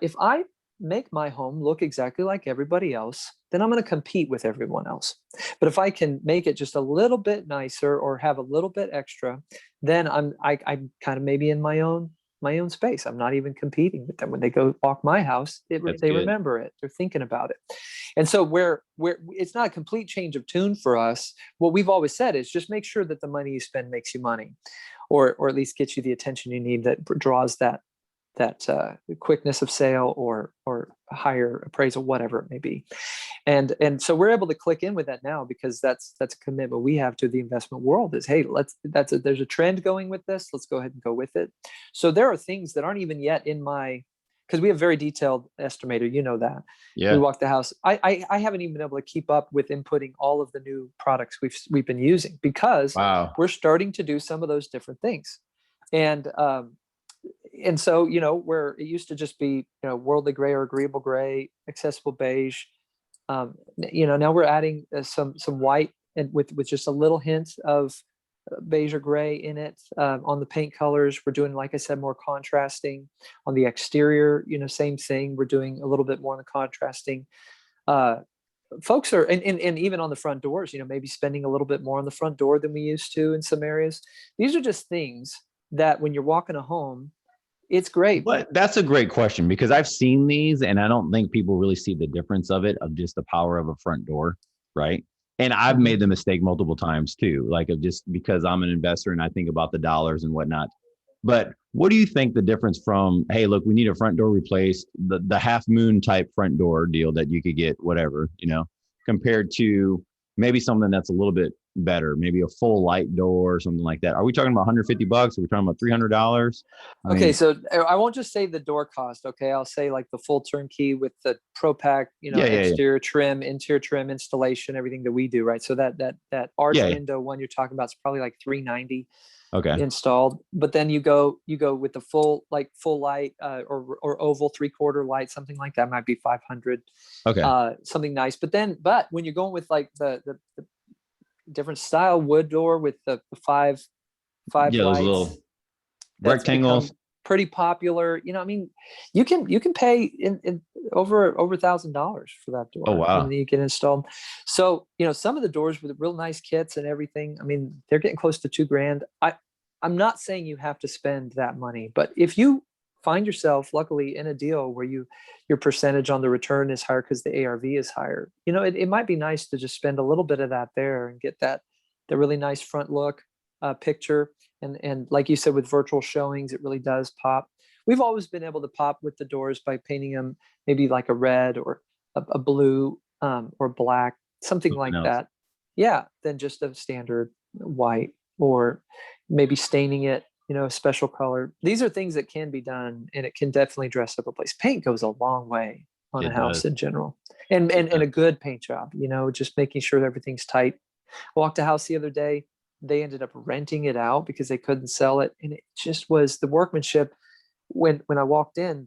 if I make my home look exactly like everybody else, then I'm going to compete with everyone else. But if I can make it just a little bit nicer or have a little bit extra, then I'm kind of maybe in my own space. I'm not even competing with them. When they go walk my house, they remember it. They're thinking about it. And so where it's not a complete change of tune for us. What we've always said is just make sure that the money you spend makes you money, or at least gets you the attention you need, that draws that quickness of sale or higher appraisal, whatever it may be. And so we're able to click in with that now, because that's a commitment we have to the investment world is, hey, there's a trend going with this. Let's go ahead and go with it. So there are things that aren't even yet in my, because we have very detailed estimator, you know that. Yeah. We walk the house. I haven't even been able to keep up with inputting all of the new products we've been using, because we're starting to do some of those different things. And so, you know, where it used to just be, you know, worldly gray or agreeable gray, accessible beige, you know, now we're adding some white, and with just a little hint of beige or gray in it. On the paint colors, we're doing, like I said, more contrasting. On the exterior, you know, same thing. We're doing a little bit more on the contrasting. Folks are, and even on the front doors, you know, maybe spending a little bit more on the front door than we used to in some areas. These are just things that when you're walking a home, it's great. But that's a great question, because I've seen these and I don't think people really see the difference of just the power of a front door, right? And I've made the mistake multiple times too, like of just because I'm an investor and I think about the dollars and whatnot. But what do you think the difference from, hey, look, we need a front door replaced, the half moon type front door deal that you could get, whatever, you know, compared to maybe something that's a little bit better, maybe a full light door or something like that? Are we talking about $150? Are we talking about $300? Okay, so I won't just say the door cost. Okay, I'll say like the full turnkey with the Pro Pack, you know, exterior trim, interior trim, installation, everything that we do, right? So that arch window one you're talking about is probably like $390. Okay. Installed, but then you go with the full light, or oval 3/4 light, something like that might be $500. Okay. Something nice, but when you're going with like the different style wood door with the five lights, those little rectangles, pretty popular. You know, I mean, you can pay in over $1,000 for that door. Oh wow! And you get installed. So, you know, some of the doors with real nice kits and everything, I mean, they're getting close to $2,000. I'm not saying you have to spend that money, but if you find yourself luckily in a deal where your percentage on the return is higher because the ARV is higher, it might be nice to just spend a little bit of that there and get the really nice front look picture. And like you said, with virtual showings, it really does pop. We've always been able to pop with the doors by painting them maybe like a red or a blue or black, something like that. Yeah, than just a standard white, or maybe staining it, a special color. These are things that can be done, and it can definitely dress up a place. Paint goes a long way on a house in general, and a good paint job, just making sure everything's tight. I walked a house the other day. They ended up renting it out because they couldn't sell it, and it just was the workmanship. When I walked in,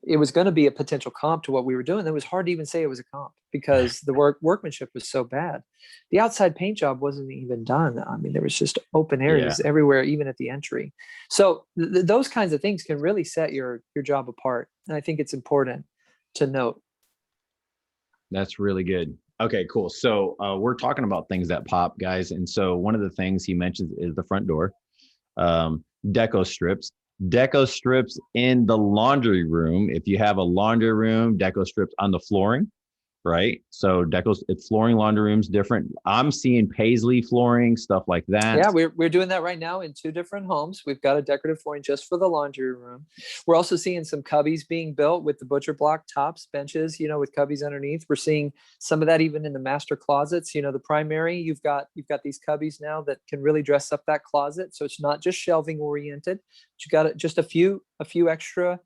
it was going to be a potential comp to what we were doing. It was hard to even say it was a comp because the workmanship was so bad. The outside paint job wasn't even done. I mean, there was just open areas everywhere, even at the entry. So those kinds of things can really set your job apart. And I think it's important to note. That's really good. Okay, cool. So we're talking about things that pop, guys. And so one of the things he mentions is the front door, deco strips. Deco strips in the laundry room. If you have a laundry room, deco strips on the flooring, right? So it's flooring, laundry rooms, different. I'm seeing paisley flooring, stuff like that. Yeah, we're doing that right now in 2 different homes. We've got a decorative flooring just for the laundry room. We're also seeing some cubbies being built with the butcher block tops, benches, with cubbies underneath. We're seeing some of that even in the master closets. The primary, you've got these cubbies now that can really dress up that closet. So it's not just shelving oriented, but you got just a few extra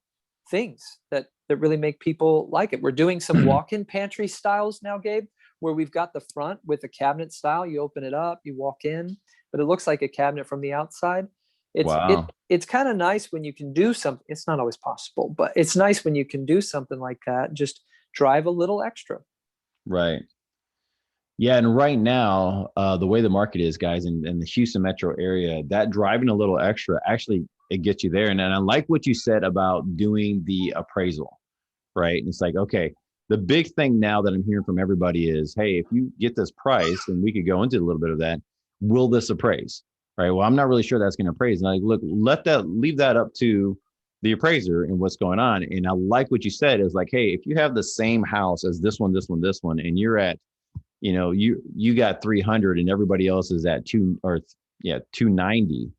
things that really make people like it. We're doing some walk-in pantry styles now, Gabe, where we've got the front with a cabinet style. You open it up, you walk in, but it looks like a cabinet from the outside. It's kind of nice when you can do something. It's not always possible, but it's nice when you can do something like that. Just drive a little extra. Right. Yeah. And right now, the way the market is, guys, in the Houston metro area, that driving a little extra, actually, it gets you there. And I like what you said about doing the appraisal, right? And it's like, okay, the big thing now that I'm hearing from everybody is, hey, if you get this price, and we could go into a little bit of that, will this appraise? Right. Well, I'm not really sure that's going to appraise. And I look, leave that up to the appraiser and what's going on. And I like what you said is like, hey, if you have the same house as this one, and you're at, you got 300 and everybody else is at 290,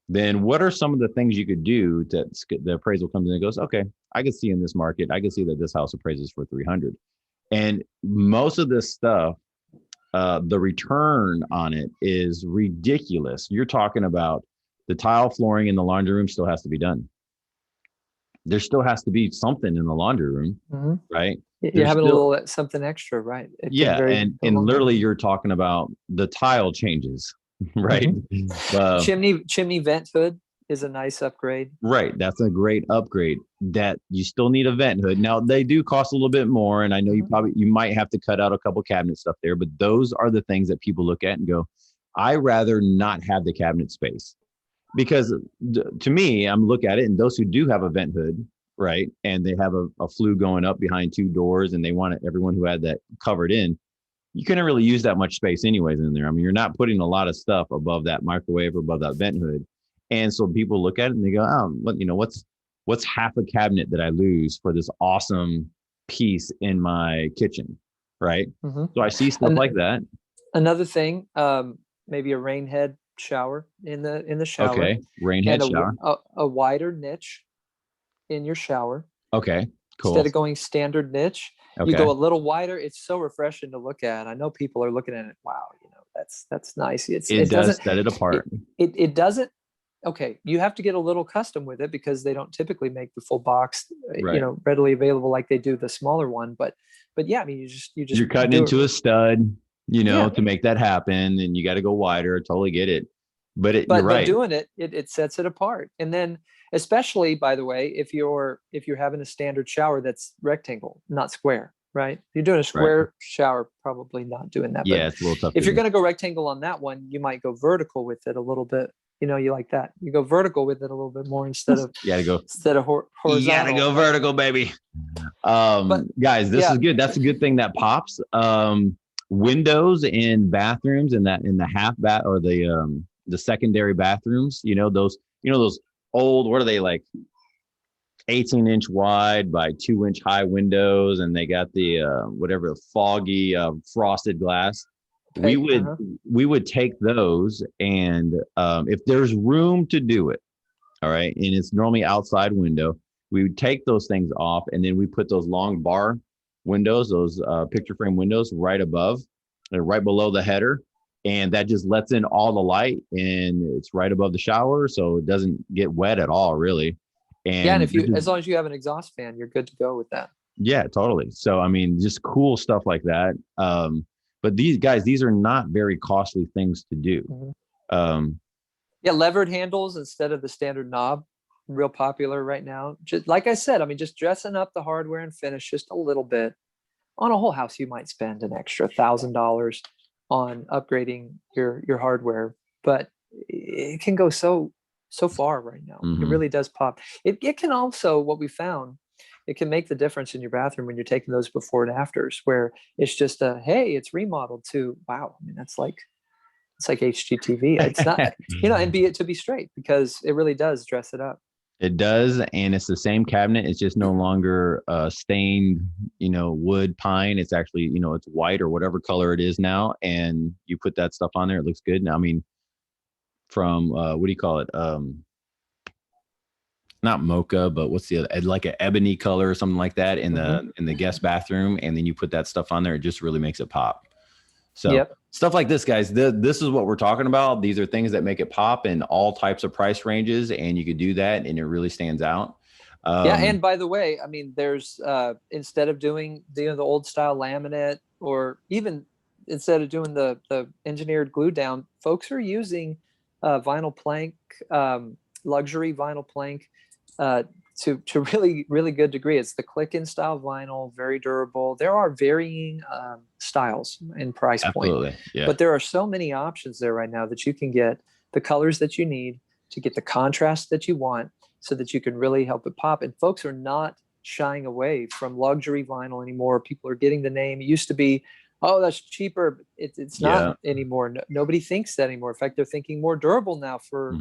then what are some of the things you could do that the appraisal comes in and goes, okay, I can see in this market, I can see that this house appraises for 300. And most of this stuff, the return on it is ridiculous. You're talking about the tile flooring in the laundry room still has to be done. There still has to be something in the laundry room, right? You're having a little something extra, right? And literally you're talking about the tile changes, right? Chimney vent hood is a nice upgrade. Right. That's a great upgrade. That you still need a vent hood. Now they do cost a little bit more. And I know you might have to cut out a couple cabinet stuff there, but those are the things that people look at and go, I rather not have the cabinet space. Because to me, I'm looking at it, and those who do have a vent hood, right, and they have a flue going up behind 2 doors, and they want everyone who had that covered in, you couldn't really use that much space anyways in there. I mean, you're not putting a lot of stuff above that microwave or above that vent hood. And so people look at it and they go, oh, what's half a cabinet that I lose for this awesome piece in my kitchen, right? So I see stuff like that. Another thing, maybe a rain head shower in the shower. Okay, rain head shower. A wider niche in your shower. Okay, cool. Instead of going standard niche, you go a little wider. It's so refreshing to look at. I know people are looking at it. Wow, that's nice. It does set it apart. It doesn't. Okay, you have to get a little custom with it because they don't typically make the full box, readily available like they do the smaller one. But yeah, I mean, you're cutting into a stud, to make that happen, and you got to go wider. I totally get it. But you're right. But doing it sets it apart. And then, especially, by the way, if you're having a standard shower that's rectangle, not square, right? If you're doing a square shower, probably not doing that. Yeah, it's a little tough. If you're going to go rectangle on that one, you might go vertical with it a little bit. You like that. You go vertical with it a little bit more instead of horizontal. You gotta go vertical, baby. Guys, this is good. That's a good thing that pops. Windows in bathrooms in the half bath or the the secondary bathrooms, those old, what are they, like 18-inch wide by 2-inch high windows, and they got the whatever, foggy frosted glass. We would take those, and if there's room to do it, all right, and it's normally outside window, we would take those things off, and then we put those long bar windows, those picture frame windows right above, right below the header, and that just lets in all the light, and it's right above the shower, so it doesn't get wet at all, really. And if you, as long as you have an exhaust fan, you're good to go with that. Yeah, totally. So, I mean, just cool stuff like that. But these are not very costly things to do. Yeah, levered handles instead of the standard knob, real popular right now. Just like I said, I mean, just dressing up the hardware and finish just a little bit. On a whole house, you might spend an extra $1,000 on upgrading your hardware, but it can go so far right now. It really does pop. It can also, what we found, it can make the difference in your bathroom when you're taking those before and afters, where it's just hey, it's remodeled, to wow. I mean, it's like HGTV. It's not, and to be straight, because it really does dress it up. It does, and it's the same cabinet. It's just no longer stained, wood, pine. It's actually, it's white or whatever color it is now, and you put that stuff on there. It looks good. Now, I mean, from what do you call it? Not mocha, but what's the other, like an ebony color or something like that in the guest bathroom, and then you put that stuff on there. It just really makes it pop. So stuff like this, guys, this is what we're talking about. These are things that make it pop in all types of price ranges, and you could do that, and it really stands out. And by the way, I mean, there's instead of doing the old style laminate, or even instead of doing the engineered glue down, folks are using vinyl plank, luxury vinyl plank, to really, really good degree. It's the click-in style vinyl, very durable. There are varying styles and price point, but there are so many options there right now that you can get the colors that you need to get the contrast that you want, so that you can really help it pop. And folks are not shying away from luxury vinyl anymore. People are getting the name. It used to be, oh, that's cheaper. It's not anymore. Nobody thinks that anymore. In fact, they're thinking more durable now for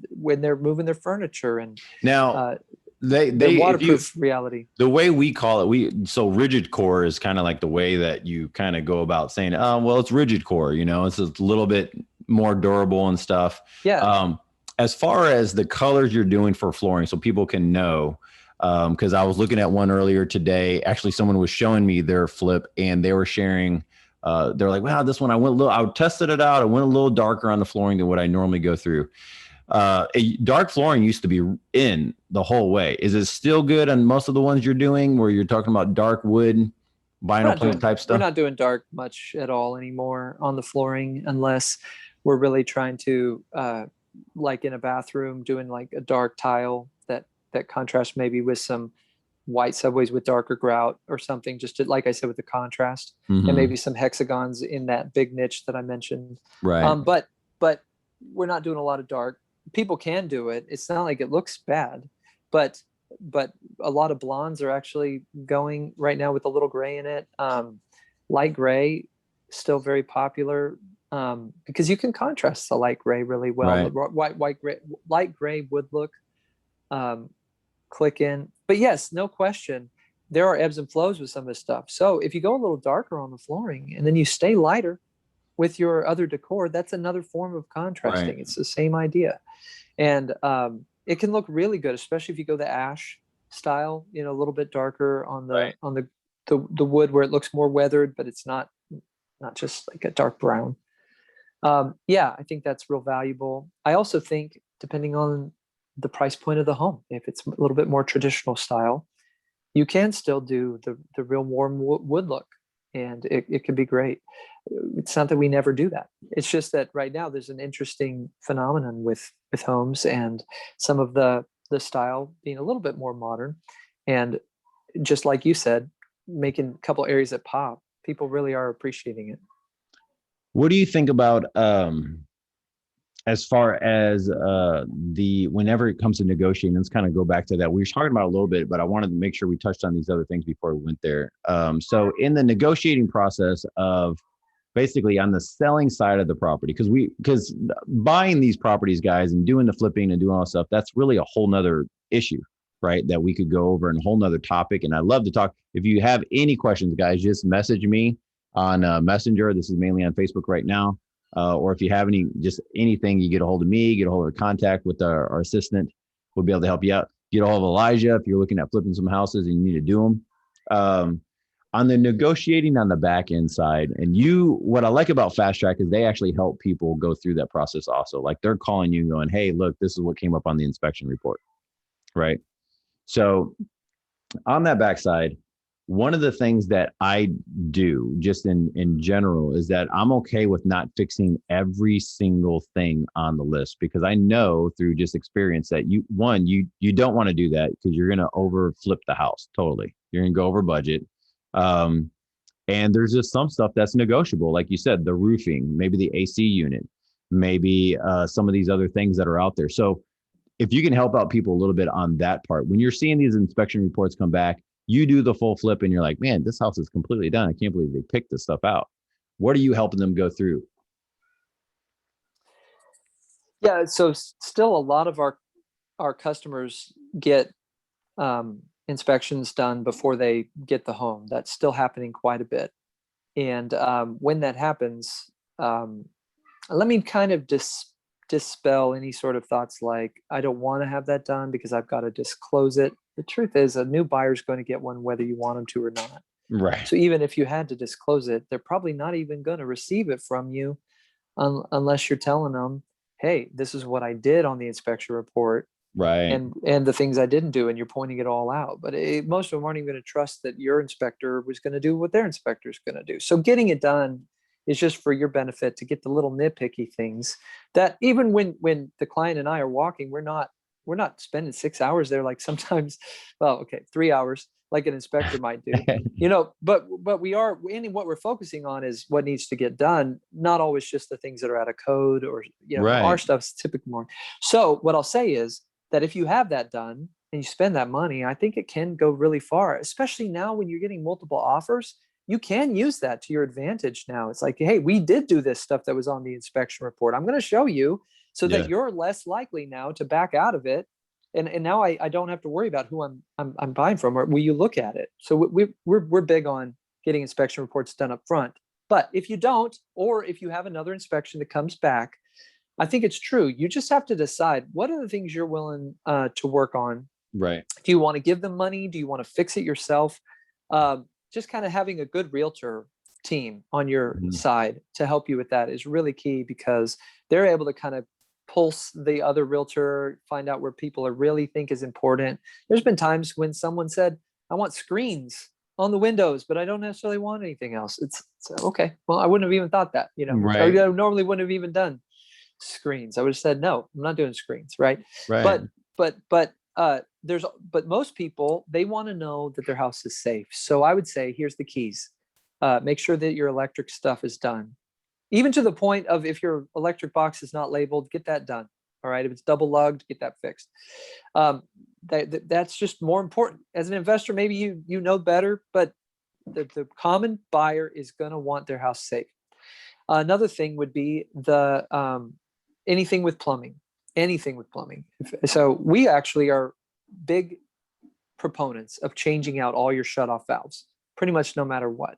when they're moving their furniture. And now they waterproof reality. The way we call it, so rigid core is kind of like the way that you kind of go about saying, oh, well, it's rigid core, it's a little bit more durable and stuff. Yeah. As far as the colors you're doing for flooring, so people can know, because I was looking at one earlier today. Actually, someone was showing me their flip, and they were sharing. They're like, "Wow, this one I tested it out. I went a little darker on the flooring than what I normally go through." Dark flooring used to be in the whole way. Is it still good on most of the ones you're doing, where you're talking about dark wood, vinyl plank type stuff? We're not doing dark much at all anymore on the flooring, unless we're really trying to, like in a bathroom, doing like a dark tile that contrasts maybe with some white subways with darker grout or something, just to, like I said, with the contrast, and maybe some hexagons in that big niche that I mentioned. Right. But we're not doing a lot of dark. People can do it. It's not like it looks bad, but a lot of blondes are actually going right now with a little gray in it. Light gray, still very popular, because you can contrast the light gray really well. Right. Light gray would look, click in. But yes, no question, there are ebbs and flows with some of this stuff. So if you go a little darker on the flooring and then you stay lighter with your other decor, that's another form of contrasting. Right. It's the same idea. And it can look really good, especially if you go the ash style, a little bit darker on the wood, where it looks more weathered, but it's not just like a dark brown. I think that's real valuable. I also think, depending on the price point of the home, if it's a little bit more traditional style, you can still do the real warm wood look, and it can be great. It's not that we never do that. It's just that right now there's an interesting phenomenon with homes, and some of the style being a little bit more modern, and just like you said, making a couple areas that pop. People really are appreciating it. What do you think about as far as whenever it comes to negotiating? Let's kind of go back to that. We were talking about it a little bit, but I wanted to make sure we touched on these other things before we went there. So in the negotiating process of basically on the selling side of the property, because buying these properties, guys, and doing the flipping and doing all that stuff, that's really a whole nother issue, right? That we could go over and a whole nother topic. And I'd love to talk. If you have any questions, guys, just message me on Messenger. This is mainly on Facebook right now. Or if you have anything, you get a hold of me, get a hold of contact with our assistant. We'll be able to help you out. Get a hold of Elijah if you're looking at flipping some houses and you need to do them. On the negotiating on the back end side, and what I like about Fast Track is they actually help people go through that process also. Like they're calling you and going, hey, look, this is what came up on the inspection report, right? So on that backside, one of the things that I do just in general is that I'm okay with not fixing every single thing on the list, because I know through just experience that you don't want to do that, because you're going to over flip the house. Totally. You're going to go over budget. And there's just some stuff that's negotiable. Like you said, the roofing, maybe the AC unit, maybe some of these other things that are out there. So if you can help out people a little bit on that part, when you're seeing these inspection reports come back, you do the full flip and you're like, man, this house is completely done. I can't believe they picked this stuff out. What are you helping them go through? Yeah, so still a lot of our customers get inspections done before they get the home. That's still happening quite a bit. And when that happens, let me kind of dispel any sort of thoughts like, I don't want to have that done because I've got to disclose it. The truth is a new buyer is going to get one whether you want them to or not. Right. So even if you had to disclose it, they're probably not even going to receive it from you unless you're telling them, hey, this is what I did on the inspection report. Right. And the things I didn't do, and you're pointing it all out. But most of them aren't even going to trust that your inspector was going to do what their inspector is going to do. So getting it done is just for your benefit, to get the little nitpicky things that even when the client and I are walking, we're not spending 6 hours there. Like sometimes, 3 hours, like an inspector might do, but we are, what we're focusing on is what needs to get done. Not always just the things that are out of code or, Right. Our stuff's typically more. So what I'll say is that if you have that done and you spend that money, I think it can go really far, especially now when you're getting multiple offers. You can use that to your advantage now. It's like, hey, we did do this stuff that was on the inspection report. I'm going to show you so that you're less likely now to back out of it. And now I don't have to worry about who I'm buying from, or will you look at it? So we're big on getting inspection reports done up front. But if you don't, or if you have another inspection that comes back, I think it's true. You just have to decide, what are the things you're willing to work on? Right. Do you want to give them money? Do you want to fix it yourself? Just kind of having a good realtor team on your side to help you with that is really key, because they're able to kind of pulse the other realtor, find out where people are really think is important. There's been times when someone said, I want screens on the windows, but I don't necessarily want anything else. It's okay. Well, I wouldn't have even thought that, Right. I normally wouldn't have even done screens. I would have said, no, I'm not doing screens. Right. Right. But most people, they want to know that their house is safe. So I would say, here's the keys. Make sure that your electric stuff is done. Even to the point of, if your electric box is not labeled, get that done. All right. If it's double lugged, get that fixed. That's just more important. As an investor, maybe you know better, but the common buyer is going to want their house safe. Another thing would be anything with plumbing. So we actually are big proponents of changing out all your shutoff valves, pretty much no matter what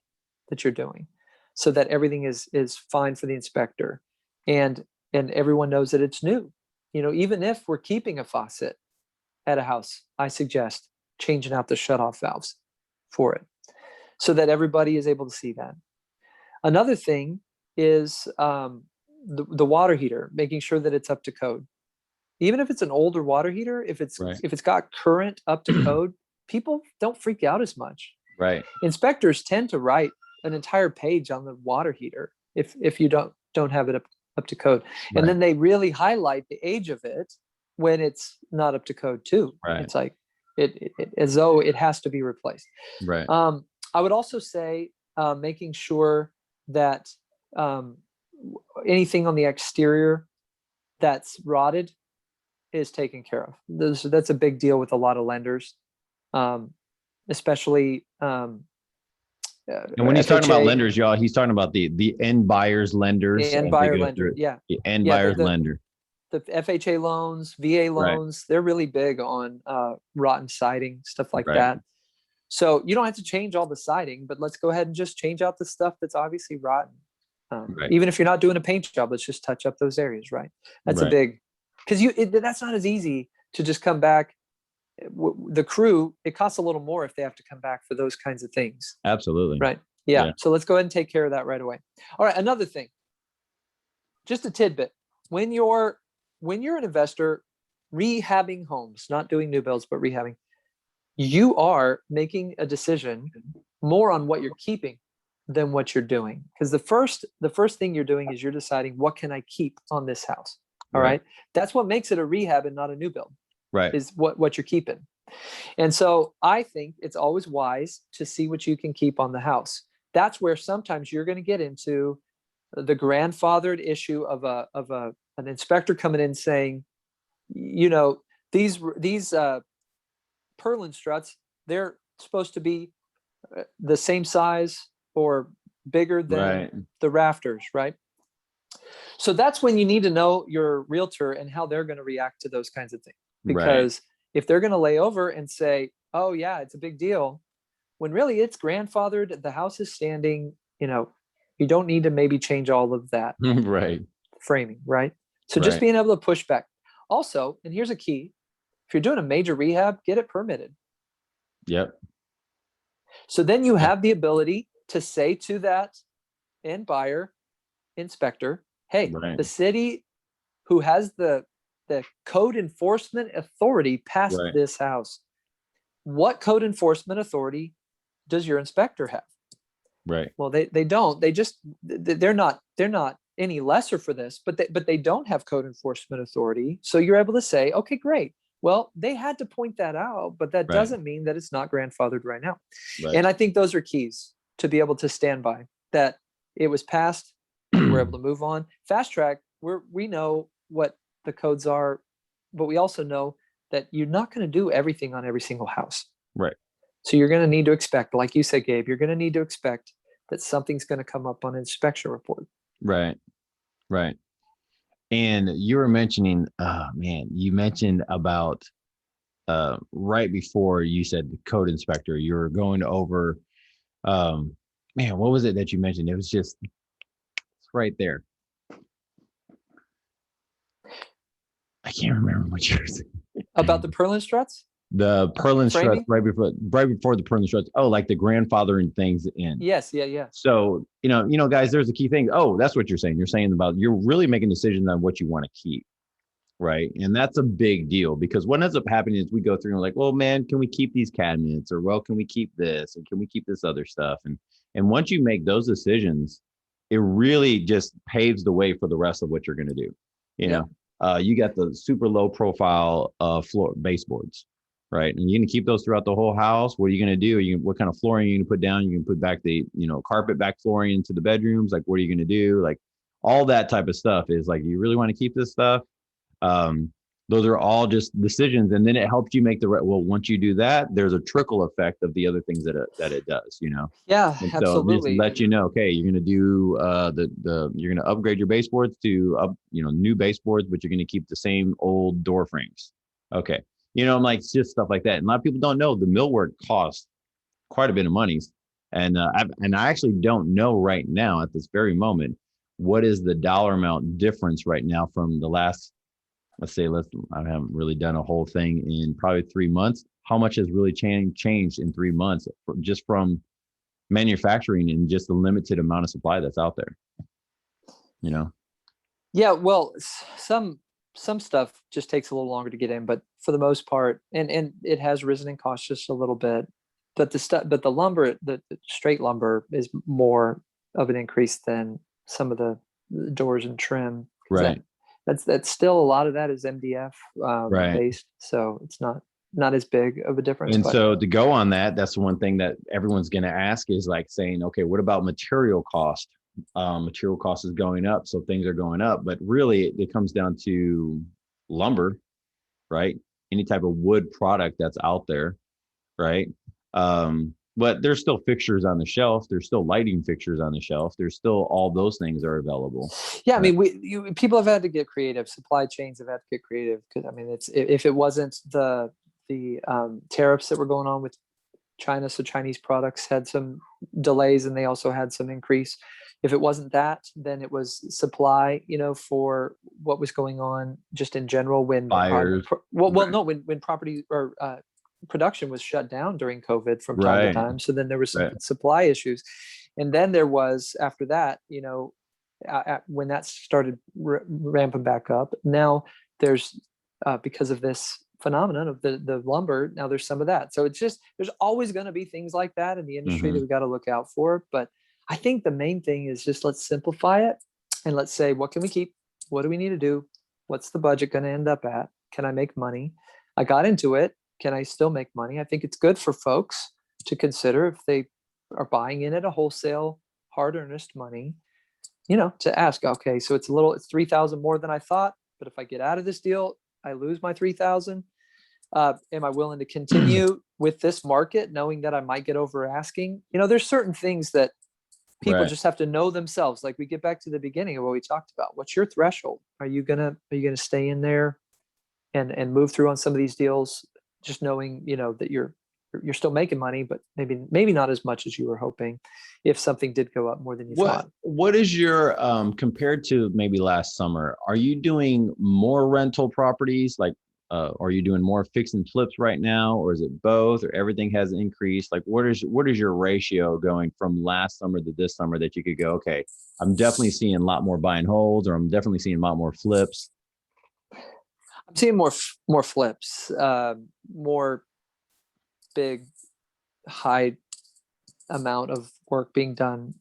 that you're doing, so that everything is fine for the inspector, and everyone knows that it's new. Even if we're keeping a faucet at a house, I suggest changing out the shutoff valves for it, so that everybody is able to see that. Another thing is the water heater, making sure that it's up to code. Even if it's an older water heater, if it's got current up to code, people don't freak out as much. Right. Inspectors tend to write an entire page on the water heater if you don't have it up to code. Right. And then they really highlight the age of it when it's not up to code too. Right. It's like it as though it has to be replaced. Right. I would also say making sure that anything on the exterior that's rotted is taken care of. That's a big deal with a lot of lenders, especially And when he's talking about FHA lenders, y'all, he's talking about the end buyers lenders. and as they buyer go lender. through. Yeah. The end Yeah, buyers lender. The FHA loans, VA Right. loans, they're really big on rotten siding, stuff like Right. that. So you don't have to change all the siding, but let's go ahead and just change out the stuff that's obviously rotten. Right. Even if you're not doing a paint job, let's just touch up those areas, right? That's a Right. big, because that's not as easy to just come back. The crew, it costs a little more if they have to come back for those kinds of things. Absolutely. Right. Yeah. Yeah. So let's go ahead and take care of that right away. All right. Another thing, just a tidbit. When you're an investor rehabbing homes, not doing new builds, but rehabbing, you are making a decision more on what you're keeping than what you're doing. Because the first thing you're doing is you're deciding, what can I keep on this house? All right. That's what makes it a rehab and not a new build. Right. Is what you're keeping. And so I think it's always wise to see what you can keep on the house. That's where sometimes you're going to get into the grandfathered issue of an inspector coming in saying, these purlin struts, they're supposed to be the same size or bigger than the rafters, right? So that's when you need to know your realtor and how they're going to react to those kinds of things. Because if they're going to lay over and say, oh yeah, it's a big deal, when really it's grandfathered, the house is standing, you don't need to maybe change all of that framing, right? So just being able to push back. Also, and here's a key, if you're doing a major rehab, get it permitted. Yep. So then you have the ability to say to that end buyer inspector, hey, the city who has the code enforcement authority passed this house. What code enforcement authority does your inspector have? Right. Well, they don't. They're not any lesser for this, but they don't have code enforcement authority. So you're able to say, okay, great. Well, they had to point that out, but that doesn't mean that it's not grandfathered right now. Right. And I think those are keys to be able to stand by that. It was passed. We're able to move on. Fast track. We know what the codes are, but we also know that you're not going to do everything on every single house. Right. So you're going to need to expect, like you said, Gabe, you're going to need to expect that something's going to come up on an inspection report. Right. Right. And you were mentioning, you mentioned about right before you said the code inspector, you were going over, what was it that you mentioned? It was just right there. I can't remember what you were saying. About the purlin struts? The purlin struts right before the purlin struts. Oh, like the grandfathering things in. Yes. Yeah. So, guys, there's a key thing. Oh, that's what you're saying. You're saying about, you're really making decisions on what you want to keep. Right. And that's a big deal, because what ends up happening is we go through and we're like, well, man, can we keep these cabinets? Or, well, can we keep this? And can we keep this other stuff? And once you make those decisions, it really just paves the way for the rest of what you're going to do. You got the super low profile floor baseboards, right? And you're going to keep those throughout the whole house. What are you going to do? What kind of flooring are you going to put down? You can put back the, carpet back flooring into the bedrooms. Like, what are you going to do? Like, all that type of stuff is like, you really want to keep this stuff? Those are all just decisions. And then it helps you make once you do that, there's a trickle effect of the other things that it does, Yeah, and absolutely. So just let you know, okay, you're going to do you're going to upgrade your baseboards to new baseboards, but you're going to keep the same old door frames. Okay. Like, it's just stuff like that. And a lot of people don't know the millwork costs quite a bit of money. And I actually don't know right now at this very moment, what is the dollar amount difference right now from the last, I haven't really done a whole thing in probably 3 months. How much has really changed in 3 months just from manufacturing and just the limited amount of supply that's out there, Yeah, well, some stuff just takes a little longer to get in, but for the most part, and it has risen in cost just a little bit, but the lumber, the straight lumber is more of an increase than some of the doors and trim. Right. That's still, a lot of that is MDF based, so it's not as big of a difference. And so to go on that, that's the one thing that everyone's going to ask is like saying, okay, what about material cost? Material cost is going up, so things are going up, but really it comes down to lumber, right? Any type of wood product that's out there, right? but there's still fixtures on the shelf. There's still lighting fixtures on the shelf. There's still all those things are available. Yeah, I mean, people have had to get creative. Supply chains have had to get creative because I mean, if it wasn't the tariffs that were going on with China, so Chinese products had some delays and they also had some increase. If it wasn't that, then it was supply, for what was going on just in general when Fires. when property or production was shut down during COVID from time to time. So then there was some supply issues. And then there was, after that, when that started ramping back up, now there's, because of this phenomenon of the lumber, now there's some of that. So it's just, there's always going to be things like that in the industry that we got to look out for. But I think the main thing is just let's simplify it and let's say, what can we keep? What do we need to do? What's the budget going to end up at? Can I make money? I got into it. Can I still make money? I think it's good for folks to consider if they are buying in at a wholesale, hard earnest money, to ask, okay, so it's 3,000 more than I thought, but if I get out of this deal, I lose my 3,000. Am I willing to continue with this market, knowing that I might get over asking? There's certain things that people just have to know themselves. Like we get back to the beginning of what we talked about. What's your threshold? Are you gonna stay in there and move through on some of these deals, just knowing that you're still making money, but maybe not as much as you were hoping if something did go up more than you thought. What is your compared to maybe last summer? Are you doing more rental properties? Like, are you doing more fix and flips right now, or is it both, or everything has increased? Like, what is your ratio going from last summer to this summer that you could go, okay, I'm definitely seeing a lot more buy and holds, or I'm definitely seeing a lot more flips? I'm seeing more flips, more big, high amount of work being done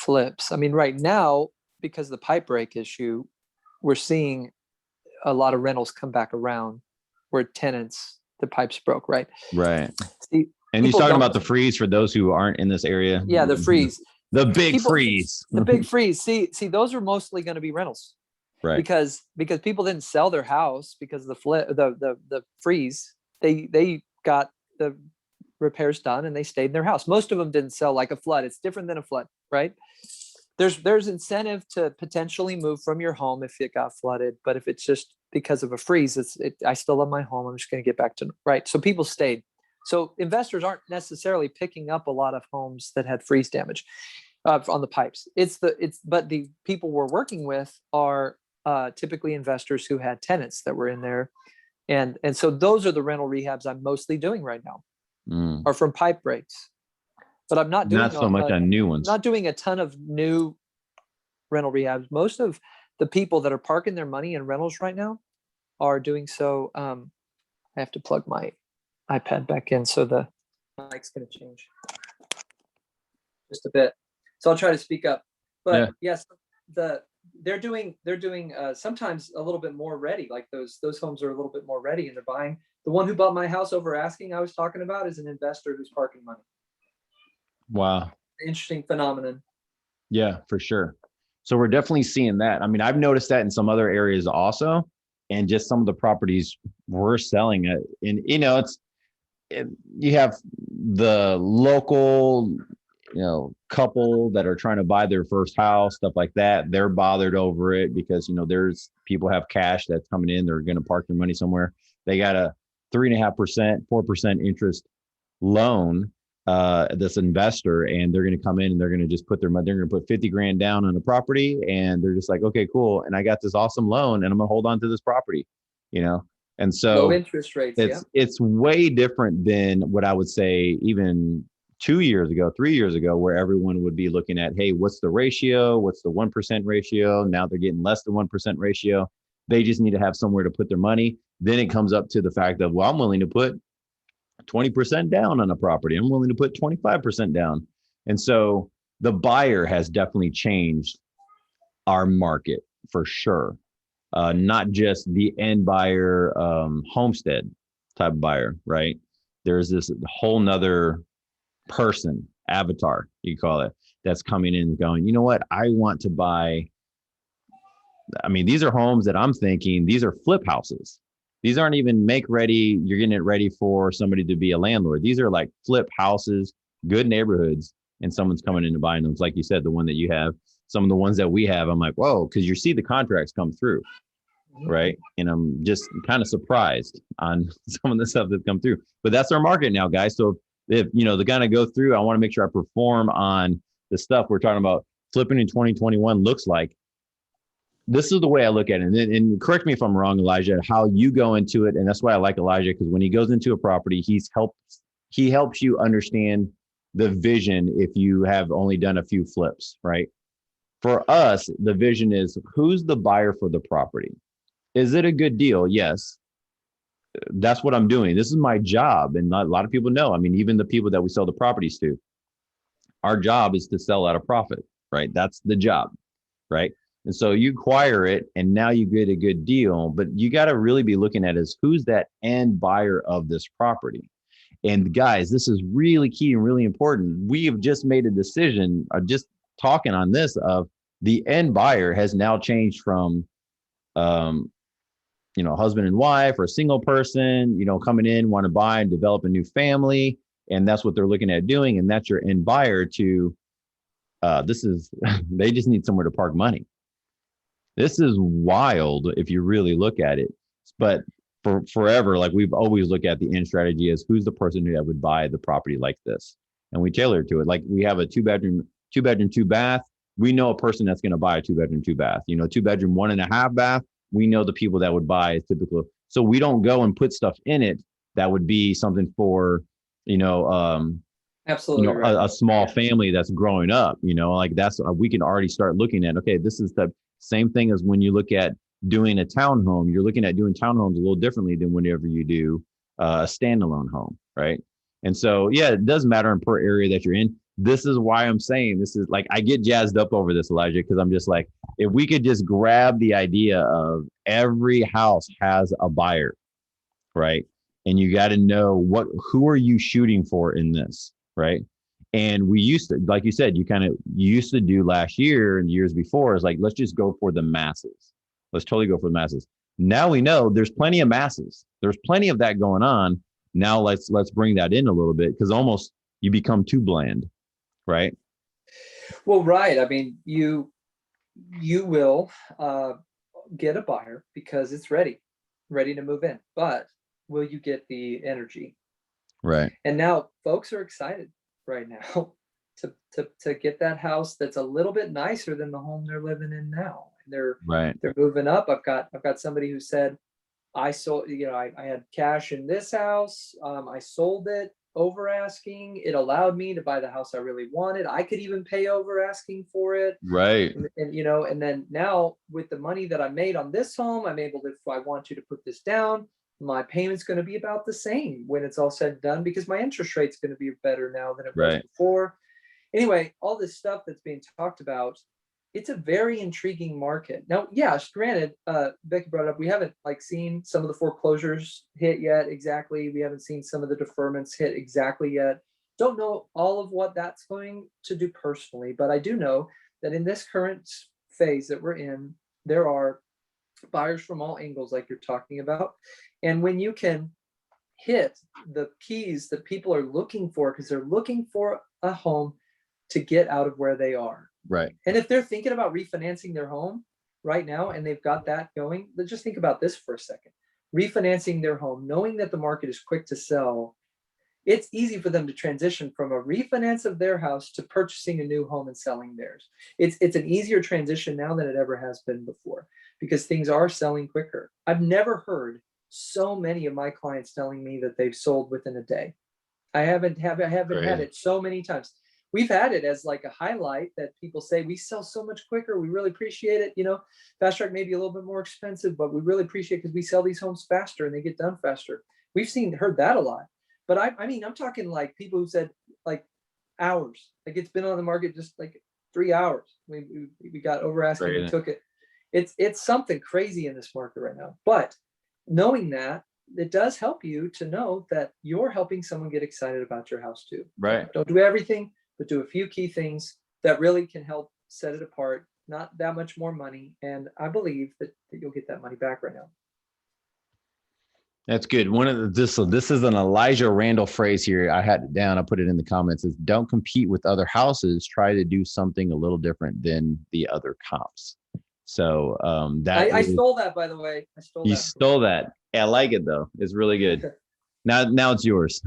flips. I mean, right now, because of the pipe break issue, we're seeing a lot of rentals come back around where tenants, the pipes broke, right? Right. See, and he's talking about the freeze for those who aren't in this area. Yeah, the freeze. The big freeze. The big freeze. See, those are mostly going to be rentals. Right. Because people didn't sell their house because of the freeze. They got the repairs done and they stayed in their house. Most of them didn't sell. Like a flood, it's different than a flood, right? There's incentive to potentially move from your home if it got flooded, but if it's just because of a freeze, I still love my home. I'm just going to get back to right. So people stayed. So investors aren't necessarily picking up a lot of homes that had freeze damage on the pipes. But the people we're working with are typically investors who had tenants that were in there, and so those are the rental rehabs I'm mostly doing right now, are from pipe breaks. But I'm not doing so much on new ones. Not doing a ton of new rental rehabs. Most of the people that are parking their money in rentals right now are doing so. I have to plug my iPad back in, so the mic's going to change just a bit. So I'll try to speak up. But yes, they're doing sometimes a little bit more ready. Like those homes are a little bit more ready, and they're buying. The one who bought my house over asking I was talking about is an investor who's parking money. Wow. Interesting phenomenon. Yeah, for sure. So we're definitely seeing that. I mean, I've noticed that in some other areas also, and just some of the properties we're selling it. And, you have the local, couple that are trying to buy their first house, stuff like that. They're bothered over it because, there's people have cash that's coming in. They're going to park their money somewhere. They got a 3.5%, 4% interest loan. This investor, and they're going to come in and they're going to just put their money, they're going to put 50 grand down on a property, and they're just like, okay, cool. And I got this awesome loan and I'm gonna hold on to this property, and so low interest rates. It's way different than what I would say even 2 years ago, 3 years ago, where everyone would be looking at, hey, what's the ratio? What's the 1% ratio? Now they're getting less than 1% ratio. They just need to have somewhere to put their money. Then it comes up to the fact of, well, I'm willing to put 20% down on a property. I'm willing to put 25% down. And so the buyer has definitely changed our market for sure. Not just the end buyer, homestead type of buyer, right? There's this whole nother person, avatar, you call it, that's coming in and going, you know what? I want to buy. I mean, these are homes that I'm thinking, these are flip houses. These aren't even make ready. You're getting it ready for somebody to be a landlord. These are like flip houses, good neighborhoods, and someone's coming in and buying them. It's like you said, the one that you have, some of the ones that we have, I'm like, whoa, because you see the contracts come through, right? And I'm just kind of surprised on some of the stuff that's come through. But that's our market now, guys. So if you know, the kind of go through, I want to make sure I perform on the stuff we're talking about. Flipping in 2021 looks like. This is the way I look at it. And correct me if I'm wrong, Elijah, how you go into it. And that's why I like Elijah, because when he goes into a property, he helps you understand the vision if you have only done a few flips, right? For us, the vision is, who's the buyer for the property? Is it a good deal? Yes. That's what I'm doing. This is my job. And a lot of people know. I mean, even the people that we sell the properties to, our job is to sell at a profit, right? That's the job, right? And so you acquire it and now you get a good deal, but you got to really be looking at is who's that end buyer of this property. And guys, this is really key and really important. We have just made a decision, just talking on this, of the end buyer has now changed from, husband and wife or a single person, coming in, want to buy and develop a new family. And that's what they're looking at doing. And that's your end buyer to, they just need somewhere to park money. This is wild if you really look at it. But for forever, like we've always looked at the end strategy as who's the person that would buy the property like this. And we tailor it to it. Like we have a two bedroom, two bath. We know a person that's going to buy a 2-bedroom, 2-bath, 2-bedroom, 1.5 bath. We know the people that would buy a typical. So we don't go and put stuff in it that would be something for, Absolutely right. a small family that's growing up, like that's, we can already start looking at, okay, this is the same thing as when you look at doing a townhome. You're looking at doing townhomes a little differently than whenever you do a standalone home, right? And so, yeah, it does matter in per area that you're in. This is why I'm saying this is like, I get jazzed up over this, Elijah, because I'm just like, if we could just grab the idea of every house has a buyer, right? And you got to know who are you shooting for in this, right? And we used to, like you said, you used to do last year and years before is like, let's just go for the masses. Let's totally go for the masses. Now we know there's plenty of masses. There's plenty of that going on. Now let's bring that in a little bit, because almost you become too bland, right? Well, right. I mean, you will get a buyer because it's ready to move in, but will you get the energy? Right. And now folks are excited right now to get that house that's a little bit nicer than the home they're living in now. They're moving up. I've got somebody who said, I sold, I had cash in this house. I sold it over asking. It allowed me to buy the house I really wanted. I could even pay over asking for it. Right. And then now with the money that I made on this home, I'm able to, if I want you to put this down, my payment's going to be about the same when it's all said and done, because my interest rate's going to be better now than it was before. Anyway, all this stuff that's being talked about, it's a very intriguing market. Now, yes, granted, Becky brought it up, we haven't seen some of the foreclosures hit yet exactly. We haven't seen some of the deferments hit exactly yet. Don't know all of what that's going to do personally, but I do know that in this current phase that we're in, there are buyers from all angles like you're talking about. And when you can hit the keys that people are looking for, because they're looking for a home to get out of where they are. Right. And if they're thinking about refinancing their home right now and they've got that going, let's just think about this for a second. Refinancing their home, knowing that the market is quick to sell, it's easy for them to transition from a refinance of their house to purchasing a new home and selling theirs. It's an easier transition now than it ever has been before, because things are selling quicker. I've never heard so many of my clients telling me that they've sold within a day. I haven't had it so many times. We've had it as like a highlight that people say, we sell so much quicker. We really appreciate it. Fast track may be a little bit more expensive, but we really appreciate it because we sell these homes faster and they get done faster. We've heard that a lot. But I mean, I'm talking like people who said like hours, like it's been on the market just like 3 hours. We got over asking, we took it. It's something crazy in this market right now. But knowing that, it does help you to know that you're helping someone get excited about your house too. Right. Don't do everything, but do a few key things that really can help set it apart. Not that much more money. And I believe that you'll get that money back right now. That's good. One of this is an Elijah Randall phrase here. I had it down. I put it in the comments. Is don't compete with other houses. Try to do something a little different than the other comps. So I stole that, by the way. I stole you that. stole that. Yeah, I like it though. It's really good. Now it's yours.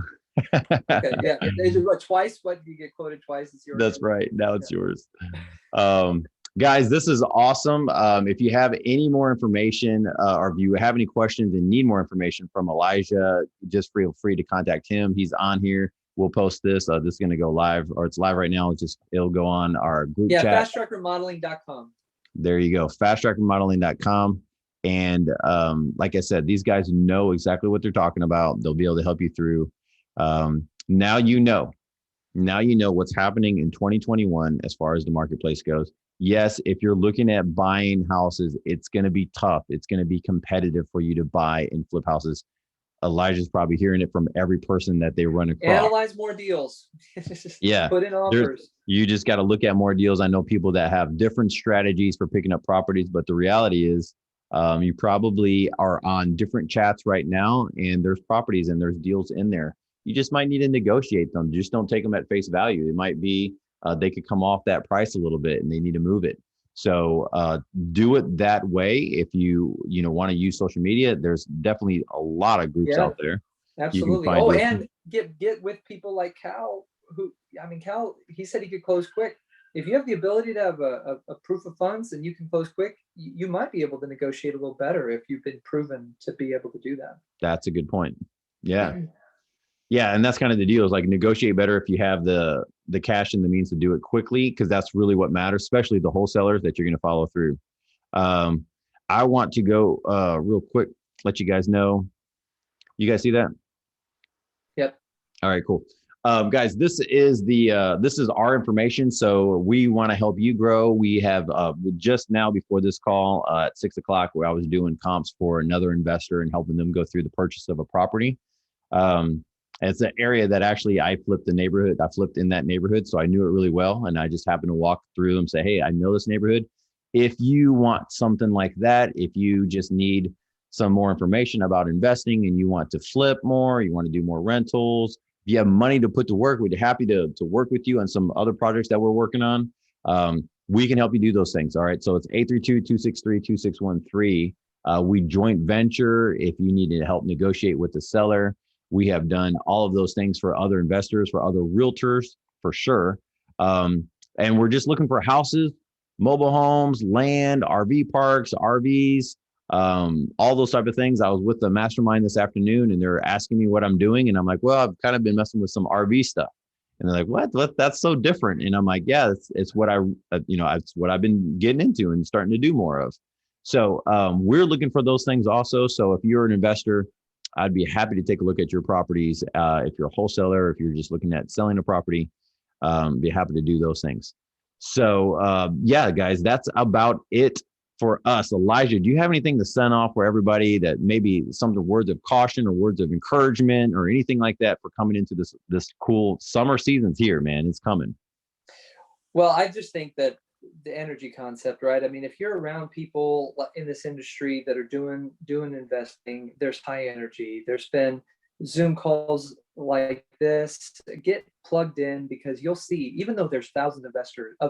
Okay, yeah. Is it what, twice? What, you get quoted twice? It's yours. That's right. Now it's yours. Guys, this is awesome. If you have any more information or if you have any questions and need more information from Elijah, just feel free to contact him. He's on here. We'll post this. This is going to go live, or it's live right now. It'll go on our group chat. fasttrackremodeling.com. There you go. fasttrackremodeling.com. And like I said, these guys know exactly what they're talking about. They'll be able to help you through. Now you know what's happening in 2021 as far as the marketplace goes. Yes, if you're looking at buying houses, it's going to be tough. It's going to be competitive for you to buy and flip houses. Elijah's probably hearing it from every person that they run across. Analyze more deals. Yeah. Put in offers. You just got to look at more deals. I know people that have different strategies for picking up properties, but the reality is you probably are on different chats right now, and there's properties and there's deals in there. You just might need to negotiate them. Just don't take them at face value. It might be they could come off that price a little bit and they need to move it. So do it that way. If you want to use social media, there's definitely a lot of groups out there. Absolutely. Oh, and get with people like Cal, Cal, he said he could close quick. If you have the ability to have a proof of funds and you can close quick, you might be able to negotiate a little better if you've been proven to be able to do that. That's a good point. Yeah. Yeah, and that's kind of the deal, is like negotiate better if you have the cash and the means to do it quickly, because that's really what matters, especially the wholesalers that you're going to follow through. I want to go real quick, let you guys know. You guys see that? Yep. All right, cool. Guys, this is our information. So we want to help you grow. We have just now before this call at 6 o'clock, where I was doing comps for another investor and helping them go through the purchase of a property. It's an area that actually I flipped in that neighborhood. So I knew it really well. And I just happened to walk through and say, hey, I know this neighborhood. If you want something like that, if you just need some more information about investing and you want to flip more, you want to do more rentals, if you have money to put to work, we'd be happy to work with you on some other projects that we're working on. We can help you do those things. All right. So it's 832-263-2613. We joint venture if you need to help negotiate with the seller. We have done all of those things for other investors, for other realtors, for sure. And we're just looking for houses, mobile homes, land, RV parks, RVs, all those type of things. I was with the mastermind this afternoon and they're asking me what I'm doing. And I'm like, well, I've kind of been messing with some RV stuff. And they're like, what? That's so different. And I'm like, yeah, it's what it's what I've been getting into and starting to do more of. So we're looking for those things also. So if you're an investor, I'd be happy to take a look at your properties. If you're a wholesaler, if you're just looking at selling a property, be happy to do those things. So yeah, guys, that's about it for us. Elijah, do you have anything to send off for everybody, that maybe some words of caution or words of encouragement or anything like that for coming into this cool summer season's here, man? It's coming. Well, I just think that the energy concept, right? I mean, if you're around people in this industry that are doing investing, there's high energy. There's been Zoom calls like this. Get plugged in, because you'll see, even though there's thousands of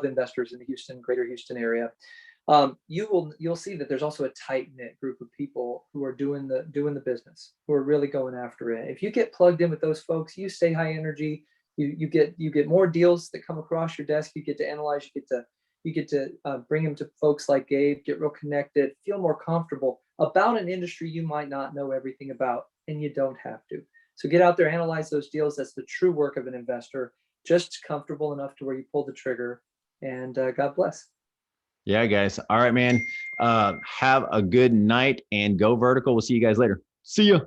investors in the greater Houston area, you'll see that there's also a tight-knit group of people who are doing the business, who are really going after it. If you get plugged in with those folks, you stay high energy. You get more deals that come across your desk. You get to analyze. You get to bring them to folks like Gabe, get real connected, feel more comfortable about an industry you might not know everything about, and you don't have to. So get out there, analyze those deals. That's the true work of an investor. Just comfortable enough to where you pull the trigger, and God bless. Yeah, guys. All right, man. Have a good night and go vertical. We'll see you guys later. See ya.